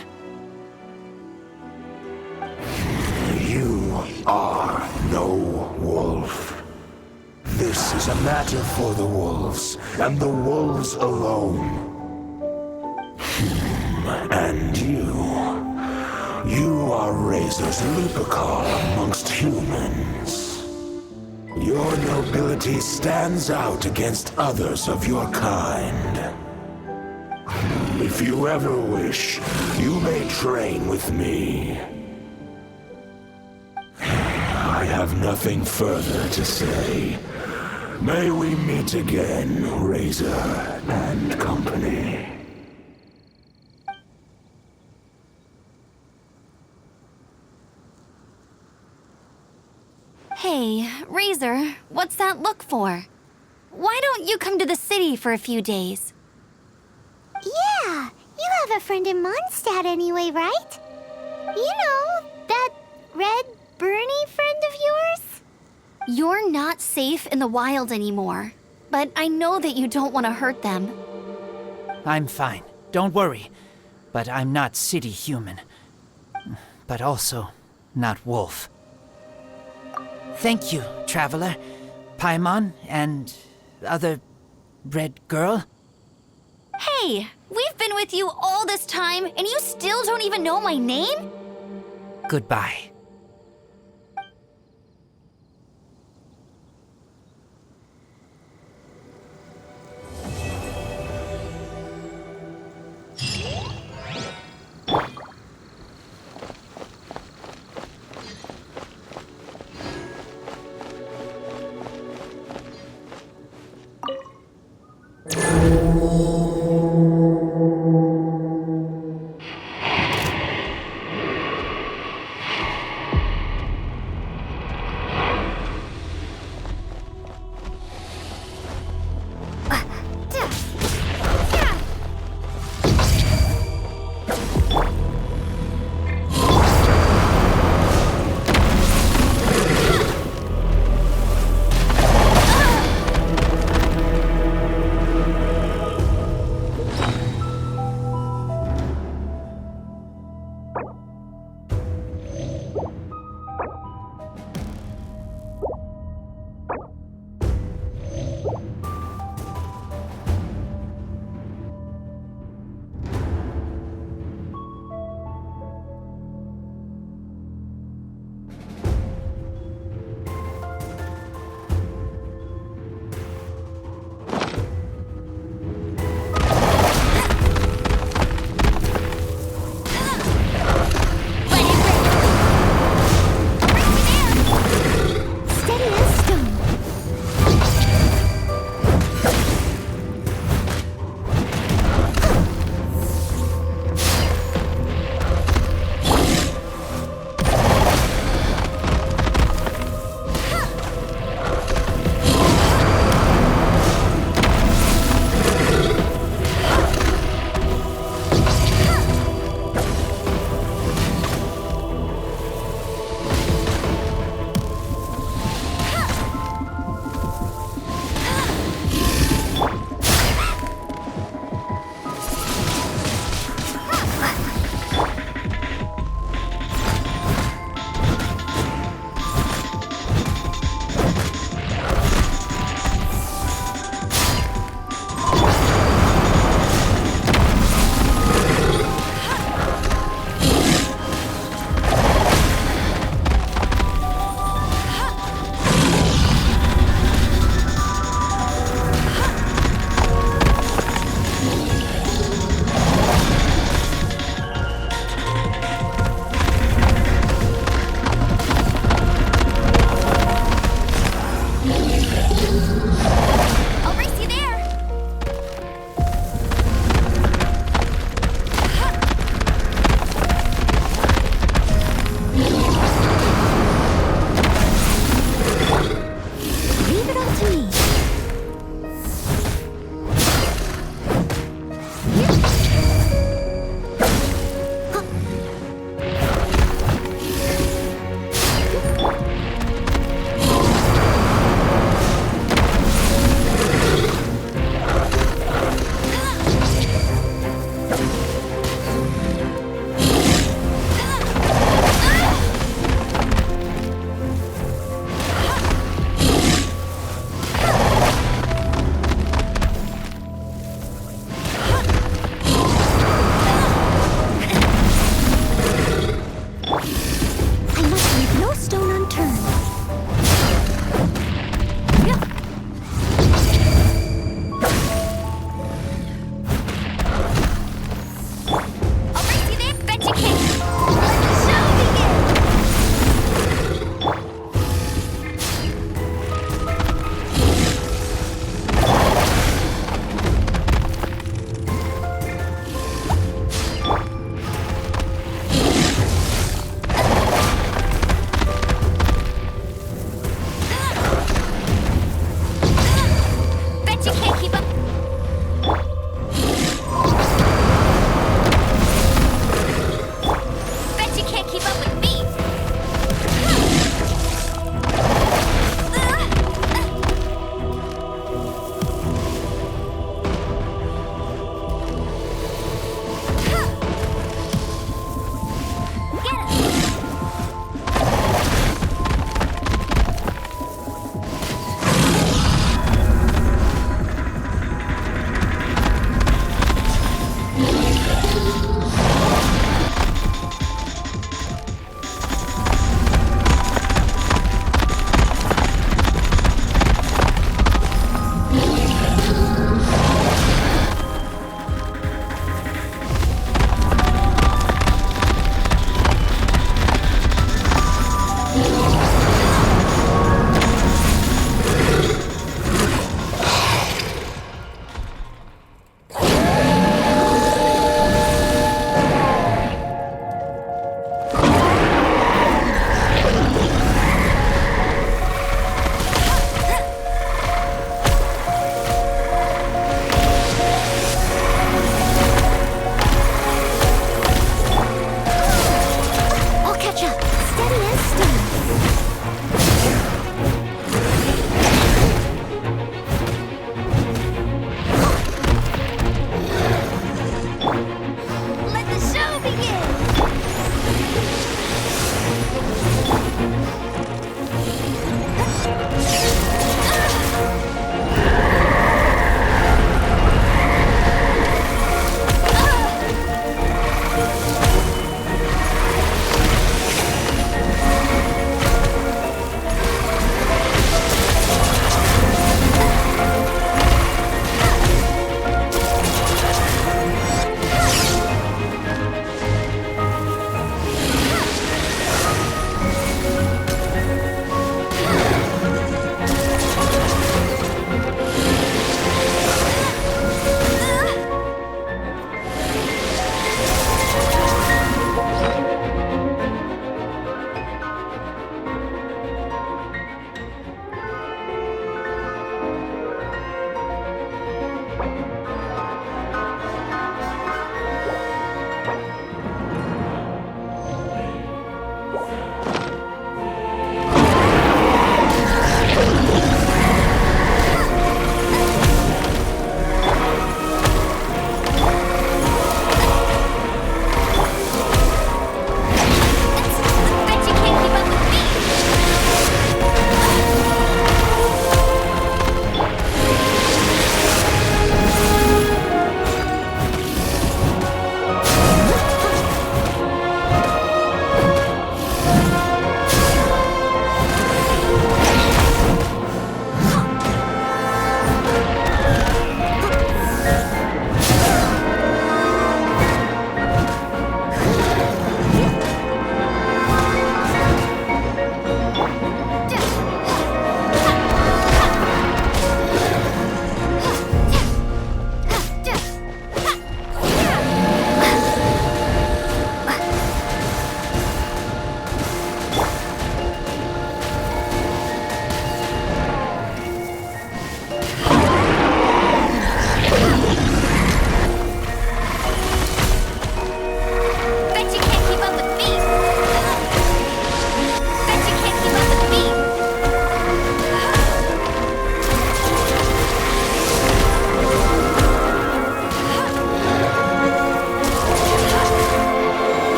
You are no wolf. This is a matter for the wolves, and the wolves alone. And you are Razor's Lupicar amongst humans. Your nobility stands out against others of your kind. If you ever wish, you may train with me. I have nothing further to say. May we meet again, Razor and company. Hey, Razor, what's that look for? Why don't you come to the city for a few days? Yeah, you have a friend in Mondstadt anyway, right? You know, that red Bernie friend of yours? You're not safe in the wild anymore, but I know that you don't want to hurt them. I'm fine. Don't worry. But I'm not city human. But also not wolf. Thank you, traveler. Paimon and other red girl. Hey, we've been with you all this time, and you still don't even know my name? Goodbye.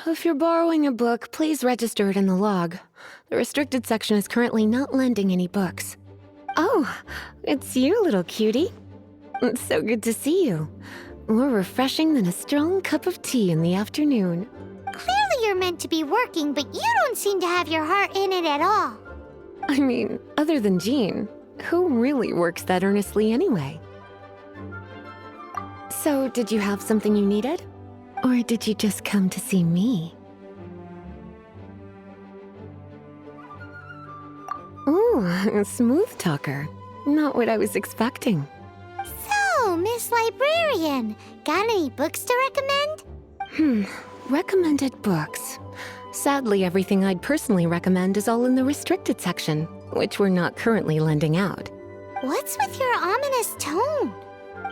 If you're borrowing a book, please register it in the log. The restricted section is currently not lending any books. Oh, it's you, little cutie. It's so good to see you. More refreshing than a strong cup of tea in the afternoon. Clearly you're meant to be working, but you don't seem to have your heart in it at all. I mean, other than Jean, who really works that earnestly anyway? So, did you have something you needed? Or did you just come to see me? Ooh, a smooth talker. Not what I was expecting. So, Miss Librarian, got any books to recommend? Recommended books. Sadly, everything I'd personally recommend is all in the restricted section, which we're not currently lending out. What's with your ominous tone?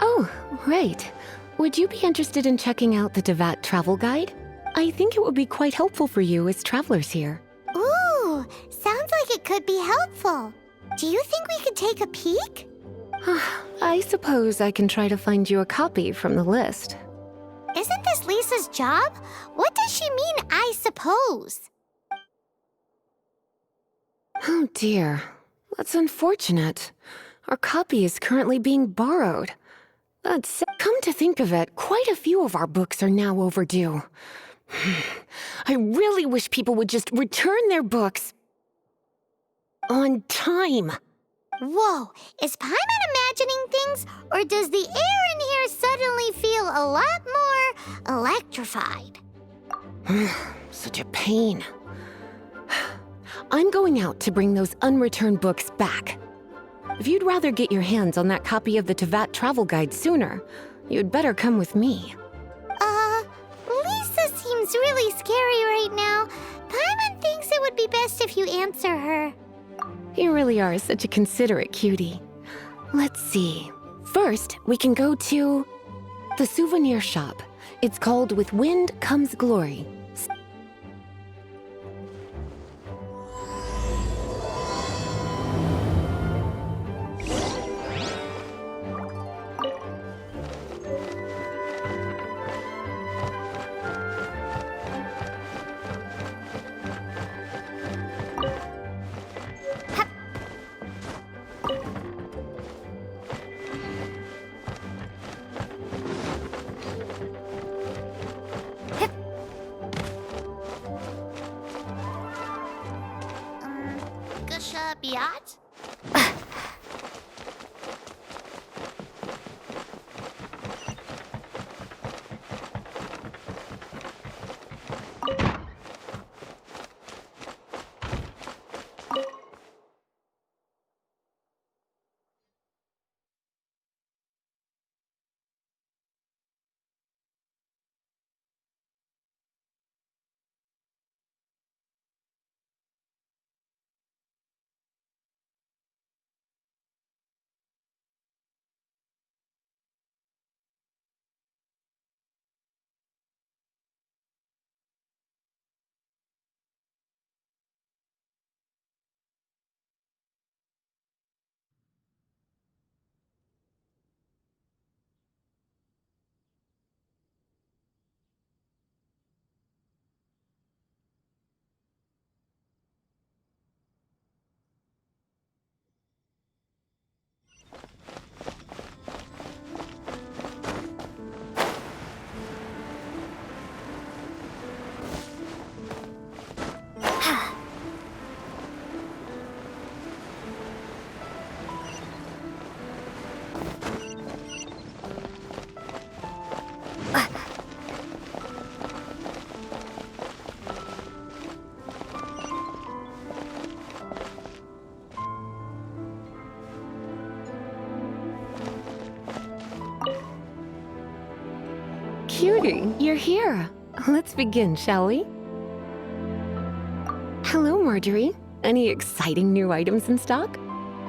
Oh, right. Would you be interested in checking out the Devat travel guide? I think it would be quite helpful for you as travelers here. Ooh, sounds like it could be helpful. Do you think we could take a peek? I suppose I can try to find you a copy from the list. Isn't this Lisa's job? What does she mean, I suppose? Oh dear, that's unfortunate. Our copy is currently being borrowed. Come to think of it, quite a few of our books are now overdue. I really wish people would just return their books on time. Whoa, is Paimon imagining things, or does the air in here suddenly feel a lot more electrified? Such a pain. I'm going out to bring those unreturned books back. If you'd rather get your hands on that copy of the Tevat travel guide sooner, you'd better come with me. Lisa seems seems really scary right now. Paimon thinks it would be best if you answer her. You really are such a considerate cutie. Let's see. First, we can go to the souvenir shop. It's called With Wind Comes Glory. Gusha Biat? Cutie, you're here. Let's begin, shall we? Hello, Marjorie. Any exciting new items in stock?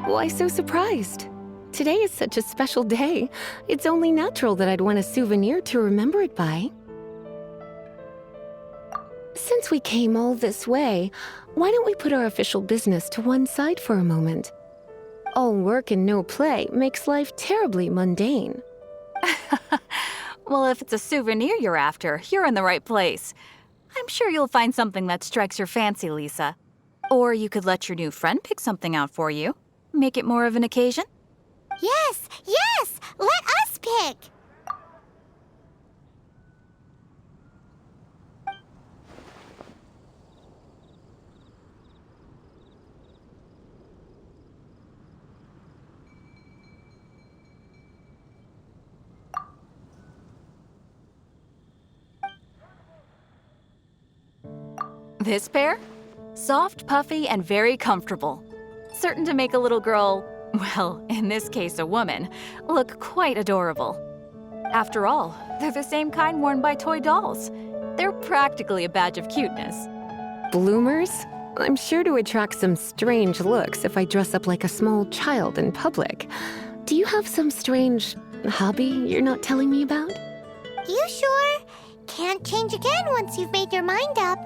Why so surprised? Today is such a special day. It's only natural that I'd want a souvenir to remember it by. Since we came all this way, why don't we put our official business to one side for a moment? All work and no play makes life terribly mundane. Well, if it's a souvenir you're after, you're in the right place. I'm sure you'll find something that strikes your fancy, Lisa. Or you could let your new friend pick something out for you. Make it more of an occasion. Yes, yes! Let us pick! This pair? Soft, puffy, and very comfortable. Certain to make a little girl, well, in this case a woman, look quite adorable. After all, they're the same kind worn by toy dolls. They're practically a badge of cuteness. Bloomers? I'm sure to attract some strange looks if I dress up like a small child in public. Do you have some strange hobby you're not telling me about? You sure? Can't change again once you've made your mind up.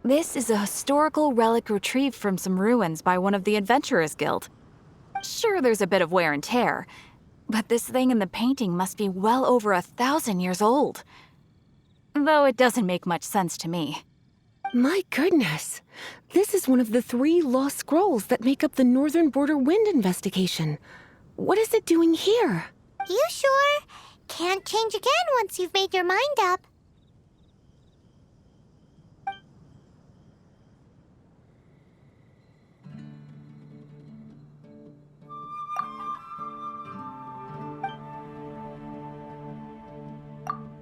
This is a historical relic retrieved from some ruins by one of the Adventurers Guild. Sure, there's a bit of wear and tear, but this thing in the painting must be well over 1,000 years old. Though it doesn't make much sense to me. My goodness! This is one of the 3 lost scrolls that make up the Northern Border Wind investigation. What is it doing here? You sure? Can't change again once you've made your mind up.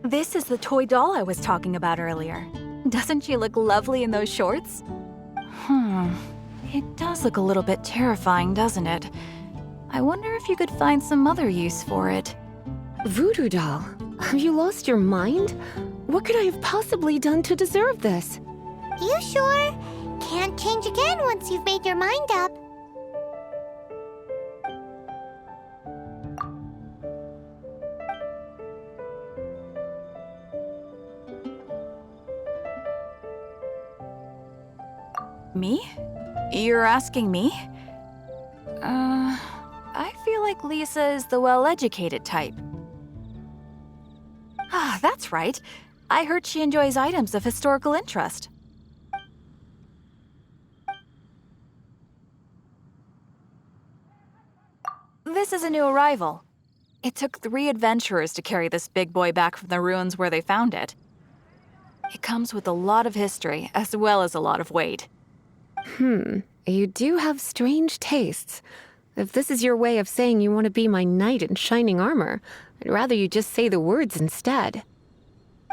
This is the toy doll I was talking about earlier. Doesn't she look lovely in those shorts? It does look a little bit terrifying, doesn't it? I wonder if you could find some other use for it. Voodoo doll, have you lost your mind? What could I have possibly done to deserve this? You sure? Can't change again once you've made your mind up. Me? You're asking me? I feel like Lisa is the well-educated type. Ah, that's right. I heard she enjoys items of historical interest. This is a new arrival. It took 3 adventurers to carry this big boy back from the ruins where they found it. It comes with a lot of history, as well as a lot of weight. You do have strange tastes. If this is your way of saying you want to be my knight in shining armor, I'd rather you just say the words instead.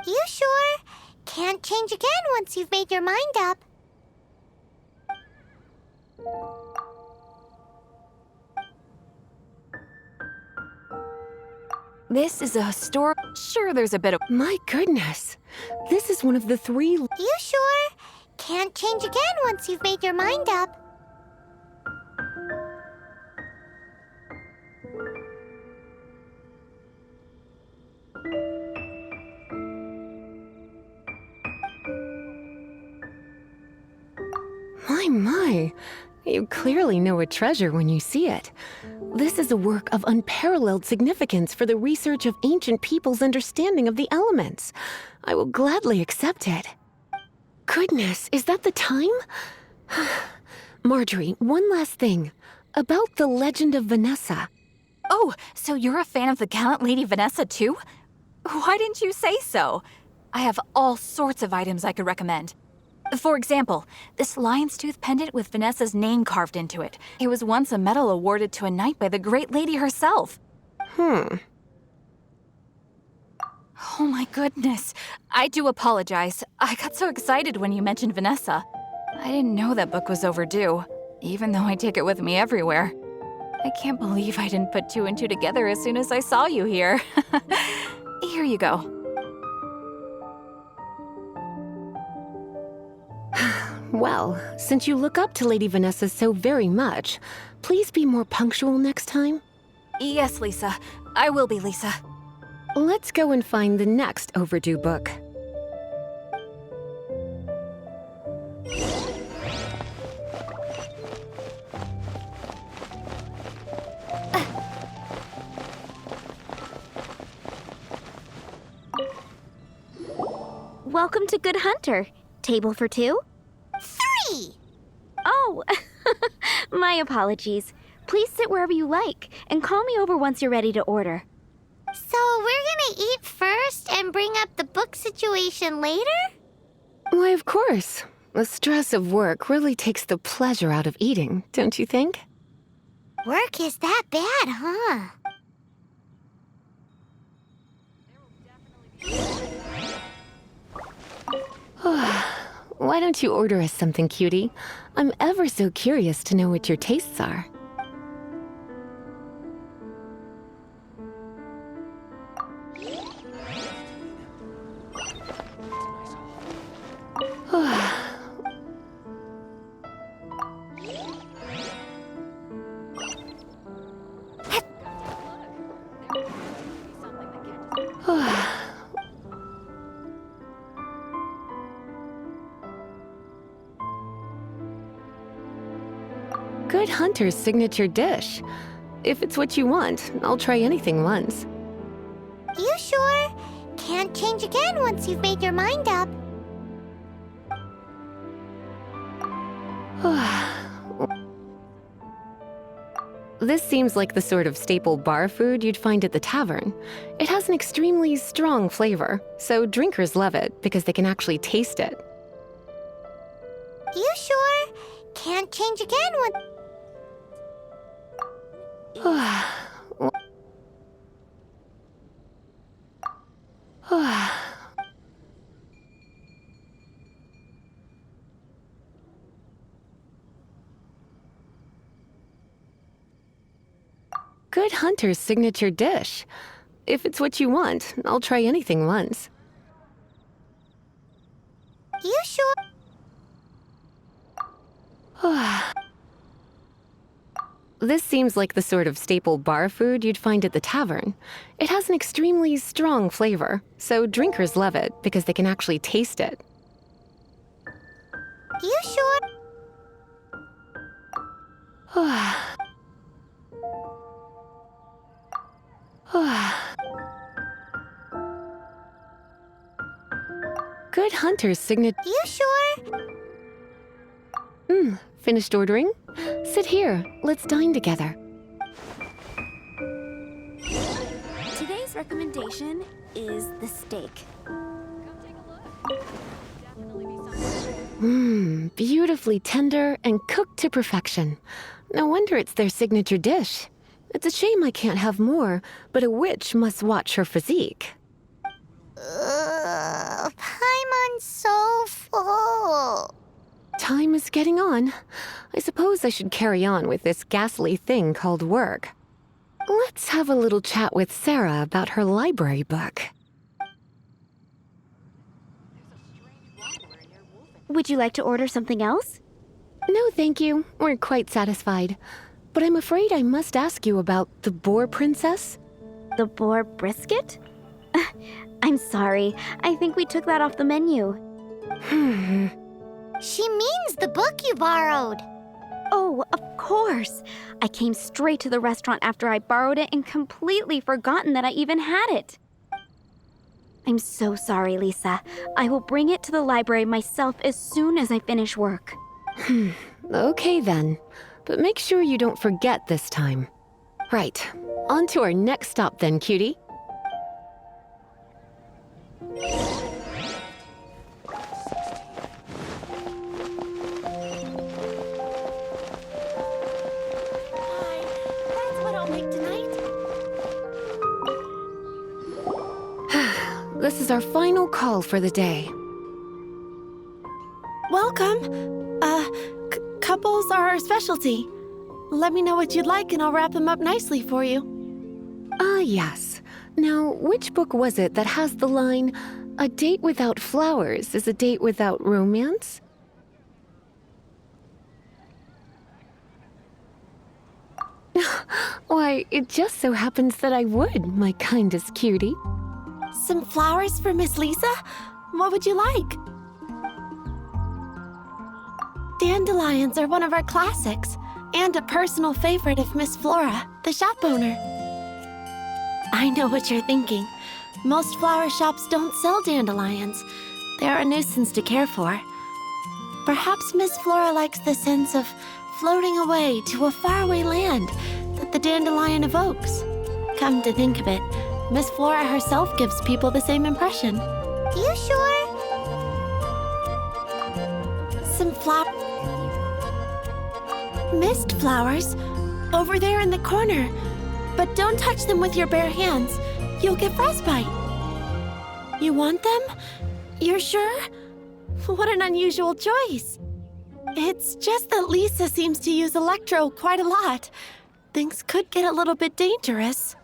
You sure? Can't change again once you've made your mind up. This is a historic... Sure, there's a bit of... My goodness. This is one of the 3... You sure? Can't change again once you've made your mind up. My. You clearly know a treasure when you see it. This is a work of unparalleled significance for the research of ancient people's understanding of the elements. I will gladly accept it. Goodness, is that the time? Marjorie, one last thing. About the legend of Vanessa. Oh, so you're a fan of the gallant Lady Vanessa too? Why didn't you say so? I have all sorts of items I could recommend. For example, this lion's tooth pendant with Vanessa's name carved into it. It was once a medal awarded to a knight by the great lady herself. Oh my goodness. I do apologize. I got so excited when you mentioned Vanessa. I didn't know that book was overdue, even though I take it with me everywhere. I can't believe I didn't put 2 and 2 together as soon as I saw you here. Here you go. Well, since you look up to Lady Vanessa so very much, please be more punctual next time. Yes, Lisa. I will be, Lisa. Let's go and find the next overdue book. Welcome to Good Hunter. Table for 2? 3! Oh, my apologies. Please sit wherever you like, and call me over once you're ready to order. So we're gonna eat first and bring up the book situation later? Why, of course. The stress of work really takes the pleasure out of eating, don't you think? Work is that bad, huh? Why don't you order us something, cutie? I'm ever so curious to know what your tastes are. Good Hunter's signature dish. If it's what you want, I'll try anything once. You sure? Can't change again once you've made your mind up. This seems like the sort of staple bar food you'd find at the tavern. It has an extremely strong flavor, so drinkers love it because they can actually taste it. You sure? Can't change again when... Good hunter's signature dish. If it's what you want, I'll try anything once. You sure? This seems like the sort of staple bar food you'd find at the tavern. It has an extremely strong flavor, so drinkers love it because they can actually taste it. You sure? Good hunter's signature. You sure? Finished ordering? Sit here. Let's dine together. Today's recommendation is the steak. Beautifully tender and cooked to perfection. No wonder it's their signature dish. It's a shame I can't have more, but a witch must watch her physique. Paimon's so full. Time is getting on. I suppose I should carry on with this ghastly thing called work. Let's have a little chat with Sarah about her library book. Would you like to order something else? No, thank you. We're quite satisfied. But I'm afraid I must ask you about the boar princess. The boar brisket? I'm sorry. I think we took that off the menu. She means the book you borrowed. Oh, of course. I came straight to the restaurant after I borrowed it and completely forgotten that I even had it. I'm so sorry, Lisa. I will bring it to the library myself as soon as I finish work. Okay then. But make sure you don't forget this time. Right. On to our next stop then, cutie. This is our final call for the day. Welcome. Couples are our specialty. Let me know what you'd like and I'll wrap them up nicely for you. Yes. Now, which book was it that has the line, "A date without flowers is a date without romance"? Why, it just so happens that I would, my kindest cutie. Some flowers for Miss Lisa? What would you like? Dandelions are one of our classics, and a personal favorite of Miss Flora, the shop owner. I know what you're thinking. Most flower shops don't sell dandelions. They're a nuisance to care for. Perhaps Miss Flora likes the sense of floating away to a faraway land that the dandelion evokes. Come to think of it, Miss Flora herself gives people the same impression. You sure? Some mist flowers over there in the corner. But don't touch them with your bare hands. You'll get frostbite. You want them? You're sure? What an unusual choice. It's just that Lisa seems to use Electro quite a lot. Things could get a little bit dangerous.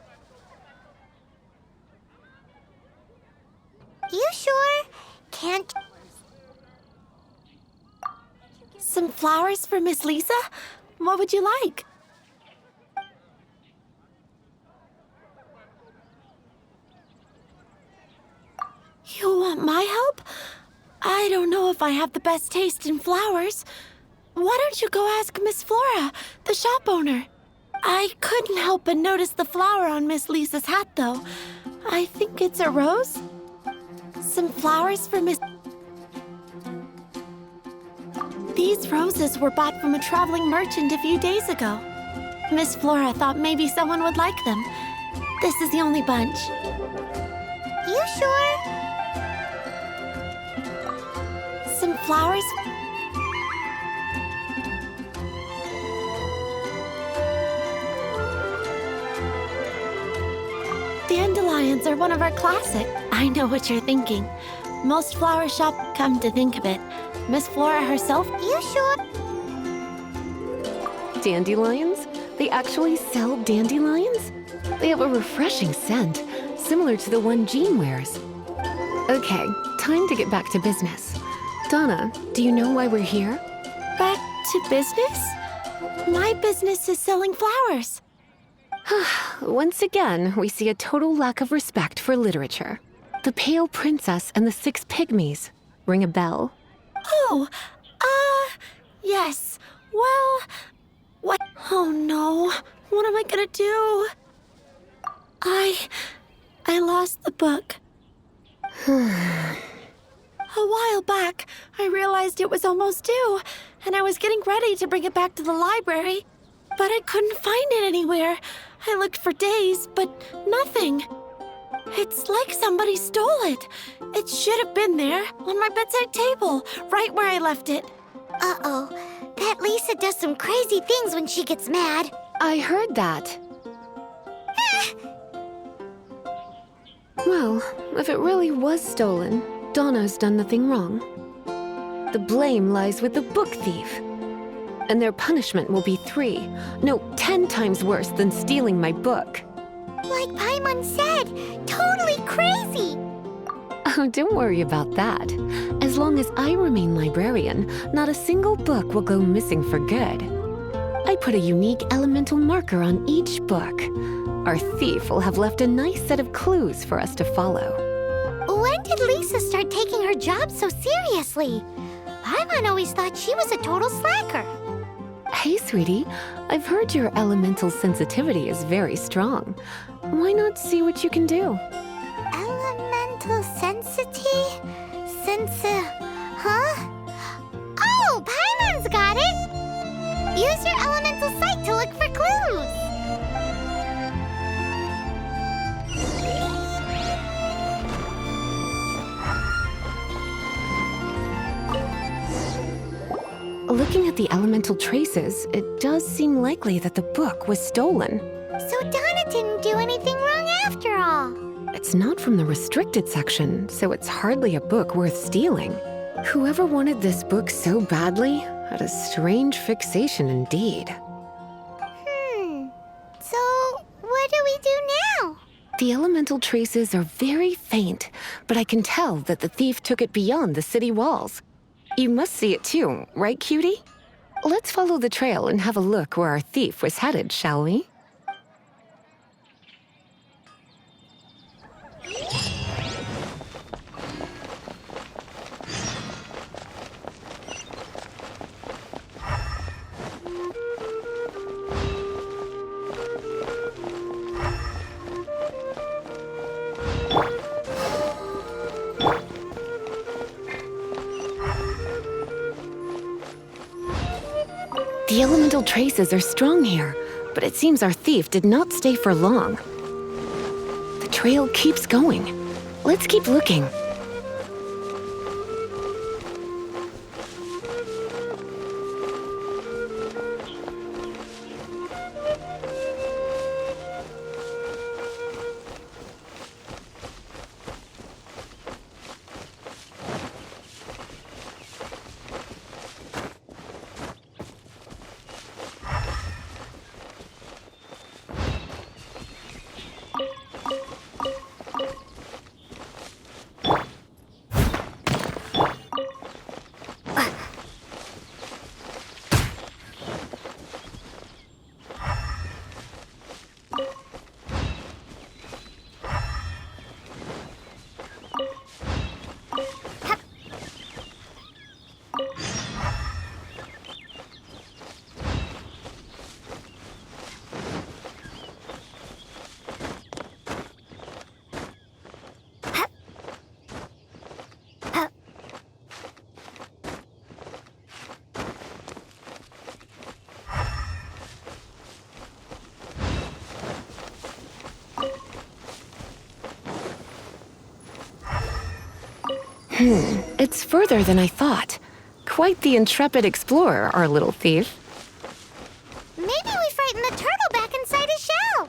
You sure? Can't... Some flowers for Miss Lisa? What would you like? You want my help? I don't know if I have the best taste in flowers. Why don't you go ask Miss Flora, the shop owner? I couldn't help but notice the flower on Miss Lisa's hat, though. I think it's a rose? Some flowers for Miss... These roses were bought from a traveling merchant a few days ago. Miss Flora thought maybe someone would like them. This is the only bunch. You sure? Some flowers... Dandelions are one of our classic. I know what you're thinking. Most flower shop, come to think of it, Miss Flora herself. You sure? Dandelions? They actually sell dandelions? They have a refreshing scent, similar to the one Jean wears. Okay, time to get back to business. Donna, do you know why we're here? Back to business? My business is selling flowers. Once again, we see a total lack of respect for literature. The Pale Princess and the Six Pygmies. Ring a bell? Oh, yes. Well, what? Oh no, what am I gonna do? I lost the book. A while back, I realized it was almost due, and I was getting ready to bring it back to the library, but I couldn't find it anywhere. I looked for days, but nothing. It's like somebody stole it. It should have been there, on my bedside table, right where I left it. Uh-oh. That Lisa does some crazy things when she gets mad. I heard that. Well, if it really was stolen, Donna's done nothing wrong. The blame lies with the book thief. And their punishment will be 10 times worse than stealing my book. Like Paimon said, totally crazy. Oh, don't worry about that. As long as I remain librarian, not a single book will go missing for good. I put a unique elemental marker on each book. Our thief will have left a nice set of clues for us to follow. When did Lisa start taking her job so seriously? Paimon always thought she was a total slacker. Hey, sweetie, I've heard your elemental sensitivity is very strong. Why not see what you can do? Elemental huh? Oh, Paimon's got it! Use your elemental sight to look for clues! Looking at the elemental traces, it does seem likely that the book was stolen. So Donna didn't do anything wrong after all. It's not from the restricted section, so it's hardly a book worth stealing. Whoever wanted this book so badly had a strange fixation indeed. So what do we do now? The elemental traces are very faint, but I can tell that the thief took it beyond the city walls. You must see it too, right, cutie? Let's follow the trail and have a look where our thief was headed, shall we? The elemental traces are strong here, but it seems our thief did not stay for long. The trail keeps going. Let's keep looking. It's further than I thought. Quite the intrepid explorer, our little thief. Maybe we frightened the turtle back inside his shell.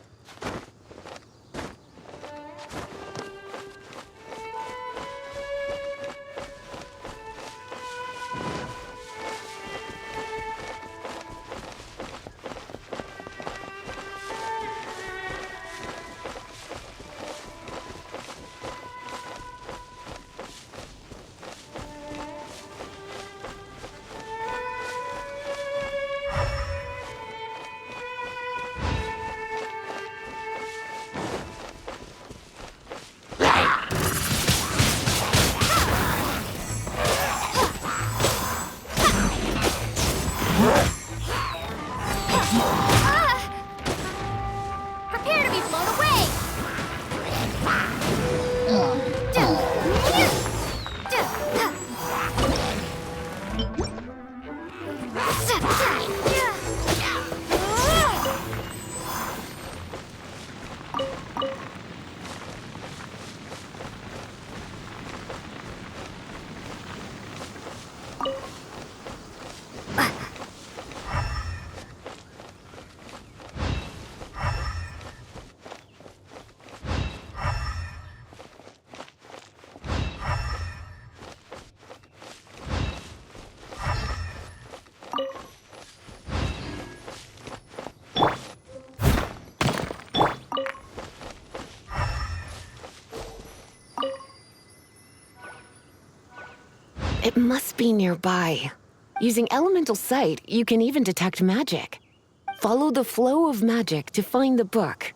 It must be nearby. Using elemental sight, you can even detect magic. Follow the flow of magic to find the book.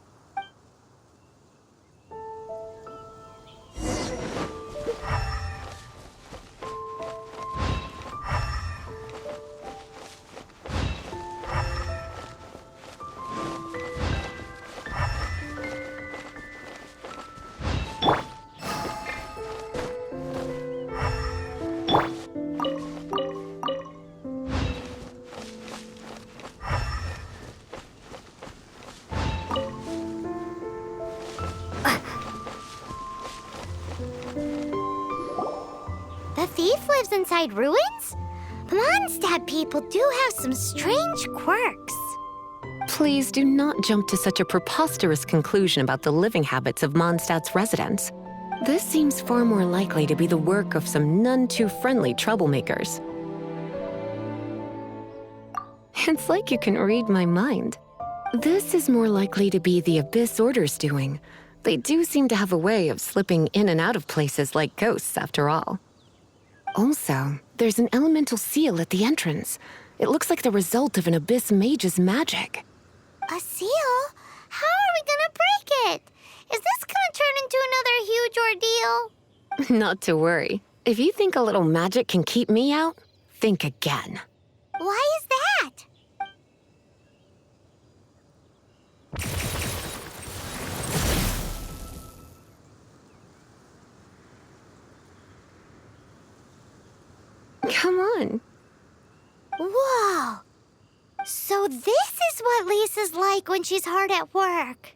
The thief lives inside ruins? Mondstadt people do have some strange quirks. Please do not jump to such a preposterous conclusion about the living habits of Mondstadt's residents. This seems far more likely to be the work of some none-too-friendly troublemakers. It's like you can read my mind. This is more likely to be the Abyss Order's doing. They do seem to have a way of slipping in and out of places like ghosts, after all. Also, there's an elemental seal at the entrance. It looks like the result of an Abyss mage's magic. A seal? How are we gonna break it? Is this gonna turn into another huge ordeal? Not to worry. If you think a little magic can keep me out, think again. Why is that? Come on. Whoa! So this is what Lisa's like when she's hard at work.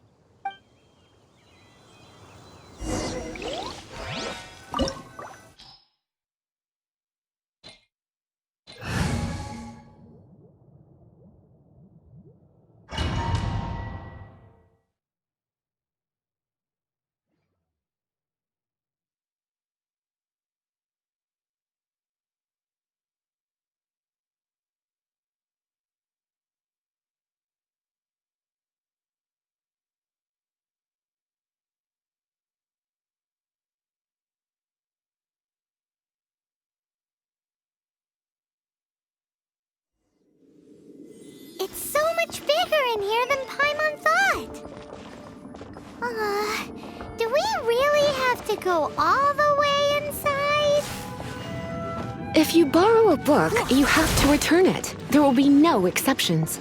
It's so much bigger in here than Paimon thought. Do we really have to go all the way inside? If you borrow a book, you have to return it. There will be no exceptions.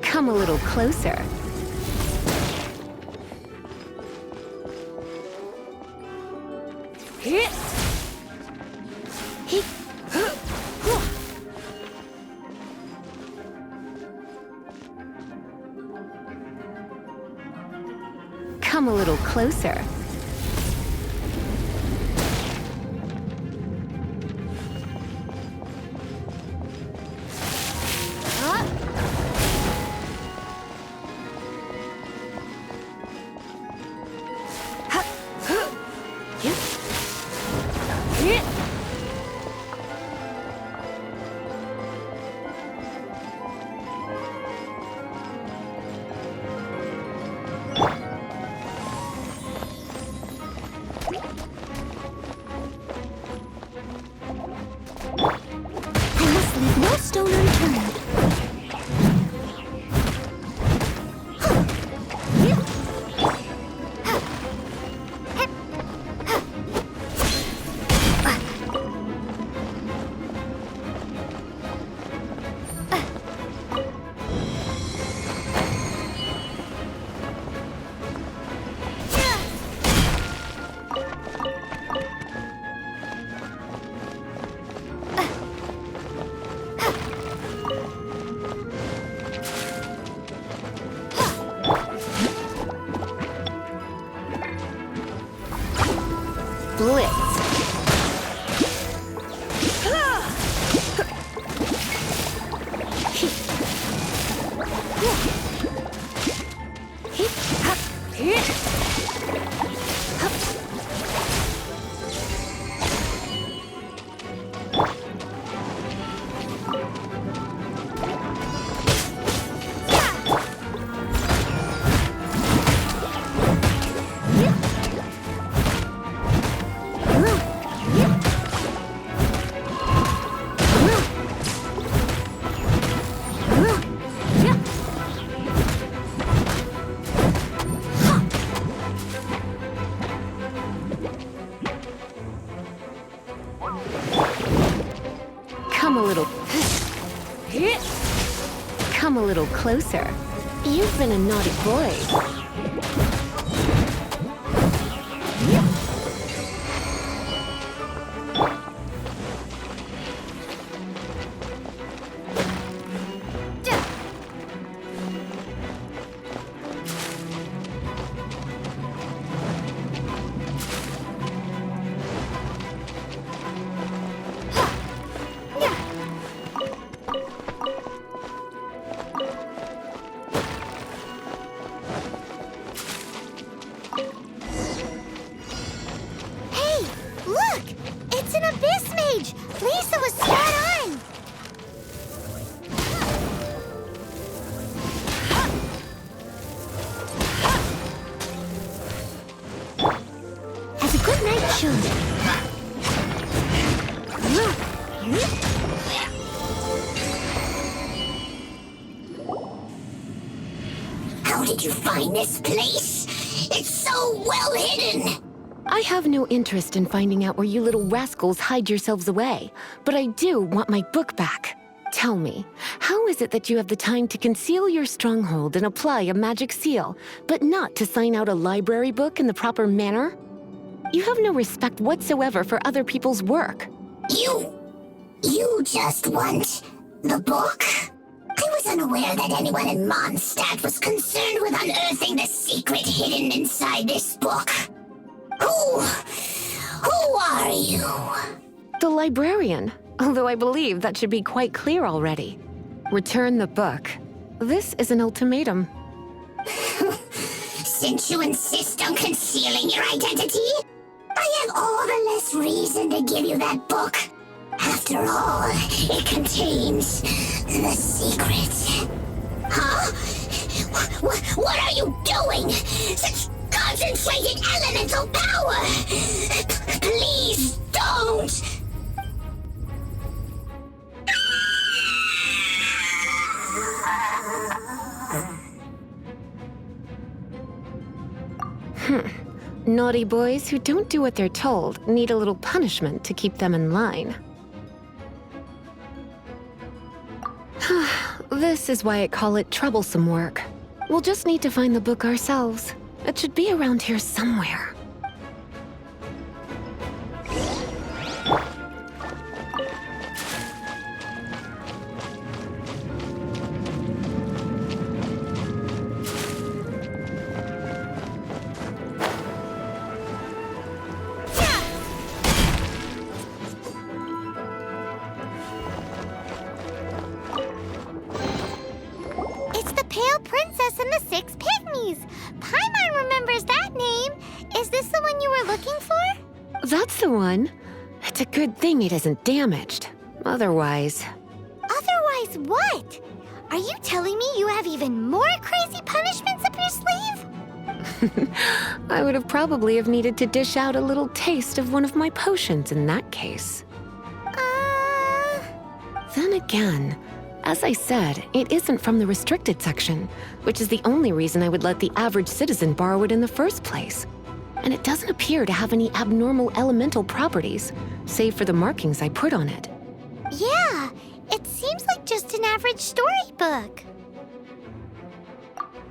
Come a little closer. Come a little closer. No stone unturned. Come a little closer. You've been a naughty boy. Lisa was spot on! As a good night should. How did you find this place? It's so well hidden! I have no interest in finding out where you little rascals hide yourselves away, but I do want my book back. Tell me, how is it that you have the time to conceal your stronghold and apply a magic seal, but not to sign out a library book in the proper manner? You have no respect whatsoever for other people's work. You just want the book? I was unaware that anyone in Mondstadt was concerned with unearthing the secret hidden inside this book. Who are you? The librarian, although I believe that should be quite clear already. Return the book. This is an ultimatum. Since you insist on concealing your identity, I have all the less reason to give you that book. After all, it contains the secret. Huh? What are you doing? Such concentrated elemental power! Please don't! Naughty boys who don't do what they're told need a little punishment to keep them in line. This is why I call it troublesome work. We'll just need to find the book ourselves. It should be around here somewhere. It's the Pale Princess and the Six Pygmies. Paimon remembers that name. Is this the one you were looking for? That's the one. It's a good thing it isn't damaged. Otherwise... Otherwise what? Are you telling me you have even more crazy punishments up your sleeve? I would have probably have needed to dish out a little taste of one of my potions in that case. Then again, as I said, it isn't from the restricted section, which is the only reason I would let the average citizen borrow it in the first place. And it doesn't appear to have any abnormal elemental properties, save for the markings I put on it. Yeah, it seems like just an average storybook.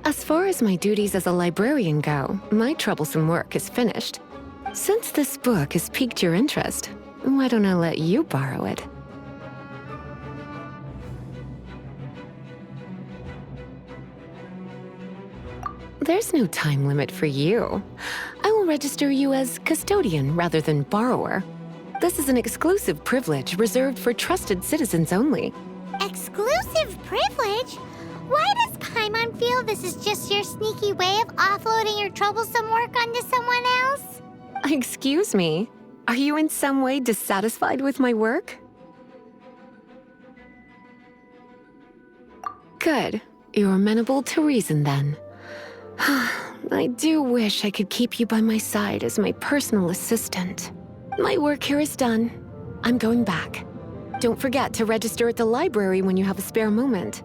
As far as my duties as a librarian go, my troublesome work is finished. Since this book has piqued your interest, why don't I let you borrow it? There's no time limit for you. I will register you as custodian rather than borrower. This is an exclusive privilege reserved for trusted citizens only. Exclusive privilege? Why does Paimon feel this is just your sneaky way of offloading your troublesome work onto someone else? Excuse me, are you in some way dissatisfied with my work? Good. You're amenable to reason then. I do wish I could keep you by my side as my personal assistant. My work here is done. I'm going back. Don't forget to register at the library when you have a spare moment.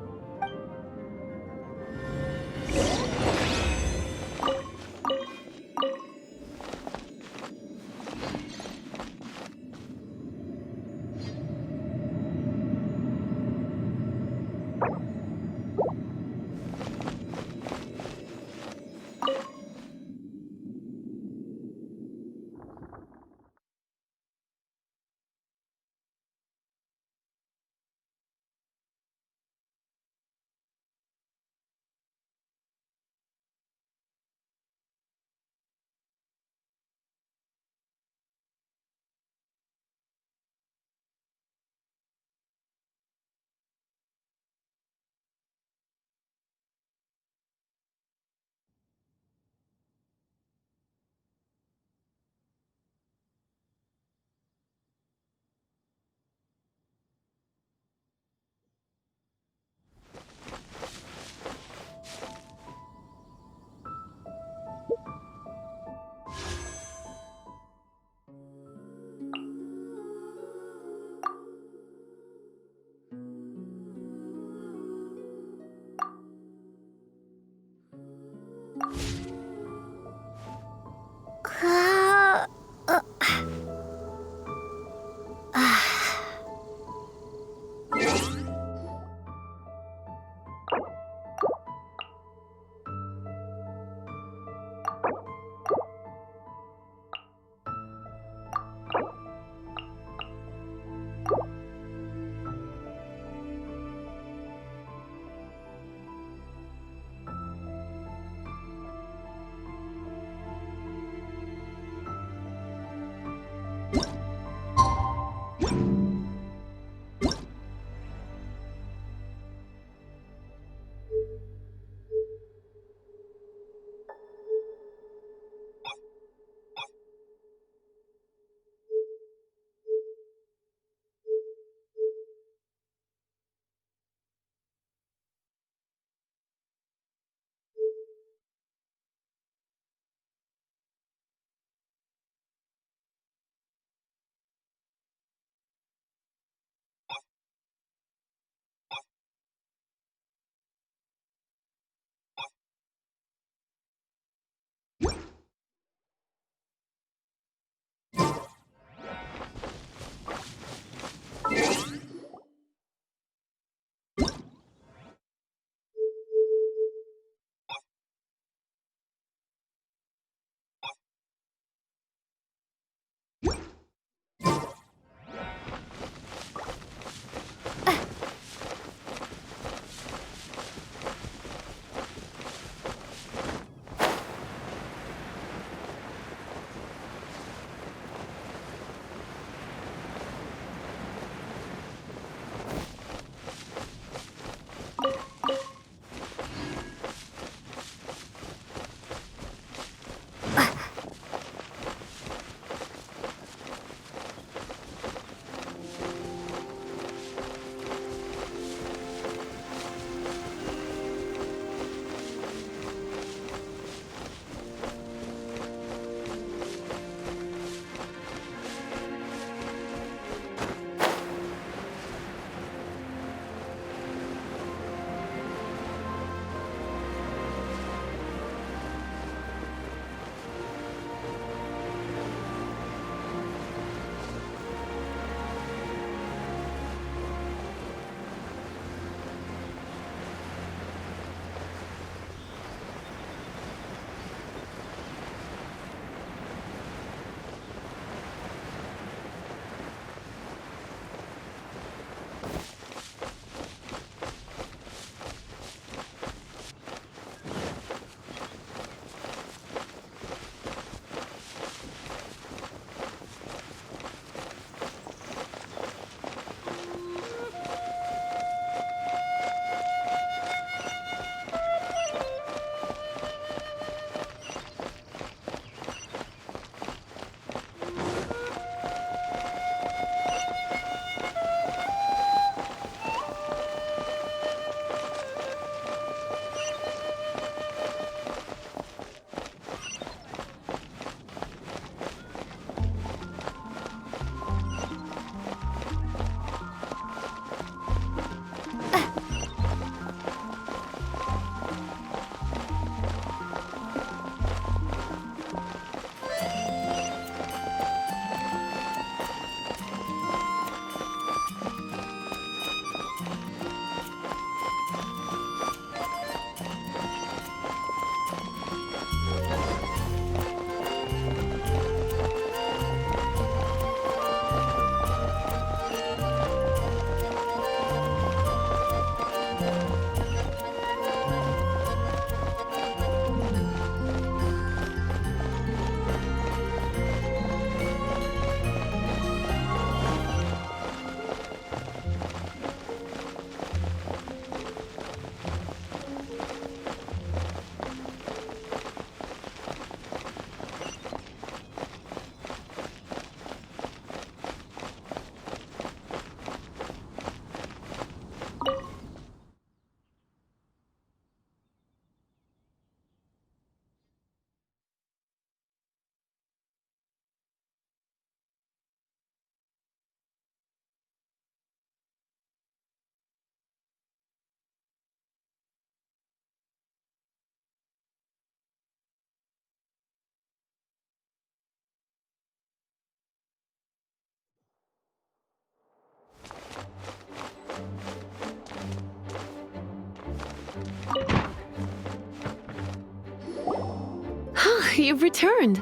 You've returned.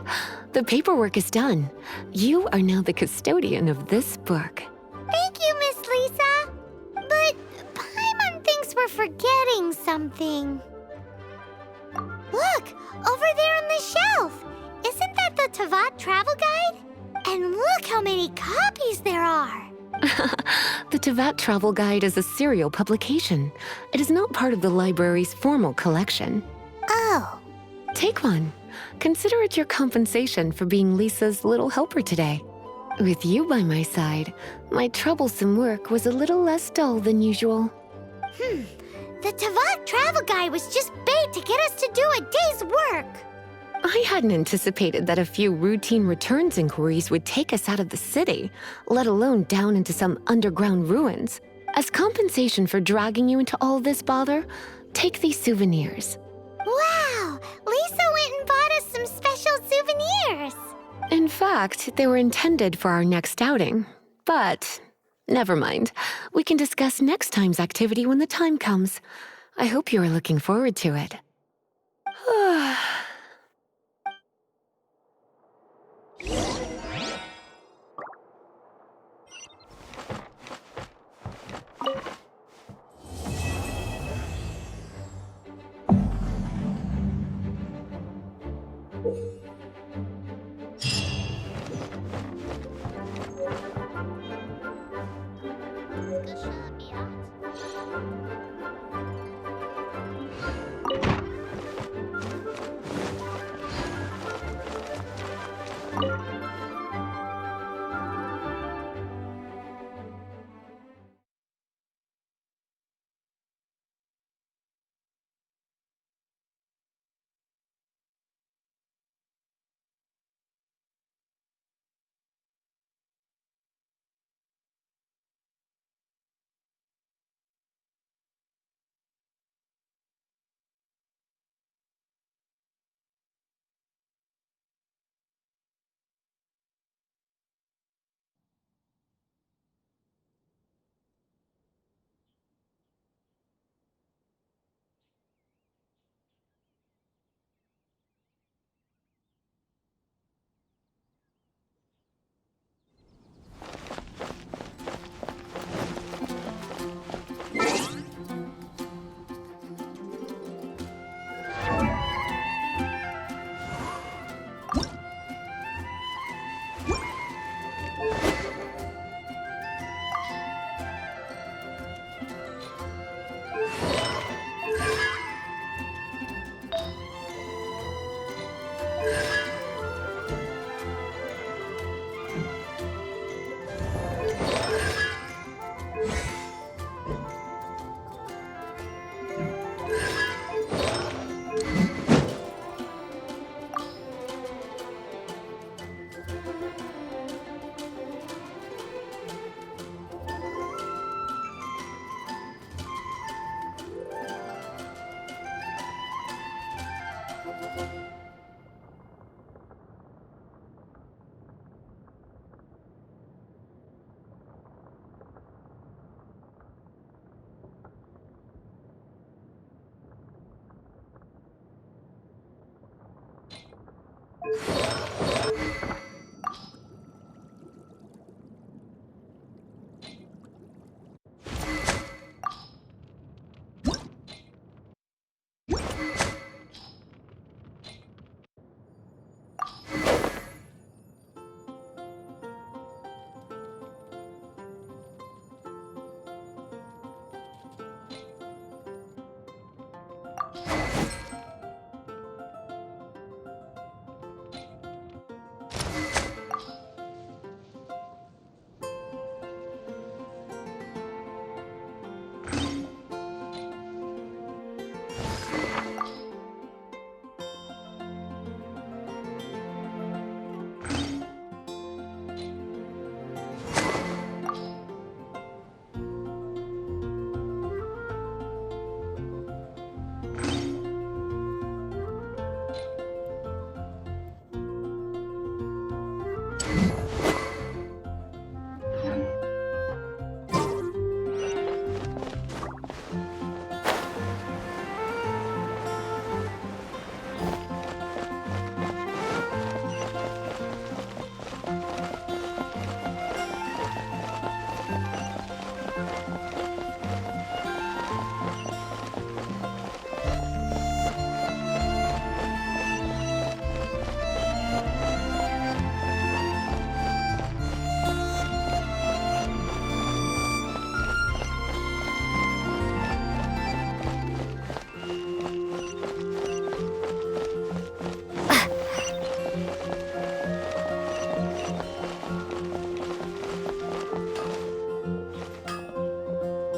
The paperwork is done. You are now the custodian of this book. Thank you, Miss Lisa. But Paimon thinks we're forgetting something. Look, over there on the shelf. Isn't that the Tavat travel guide? And look how many copies there are. The Tavat Travel Guide is a serial publication. It is not part of the library's formal collection. Oh. Take one. Consider it your compensation for being Lisa's little helper today. With you by my side, my troublesome work was a little less dull than usual. The Tavat travel guide was just bait to get us to do a day's work. I hadn't anticipated that a few routine returns inquiries would take us out of the city, let alone down into some underground ruins. As compensation for dragging you into all this bother, take these souvenirs. Wow! Lisa went and bought us some special souvenirs. In fact, they were intended for our next outing. But never mind. We can discuss next time's activity when the time comes. I hope you are looking forward to it.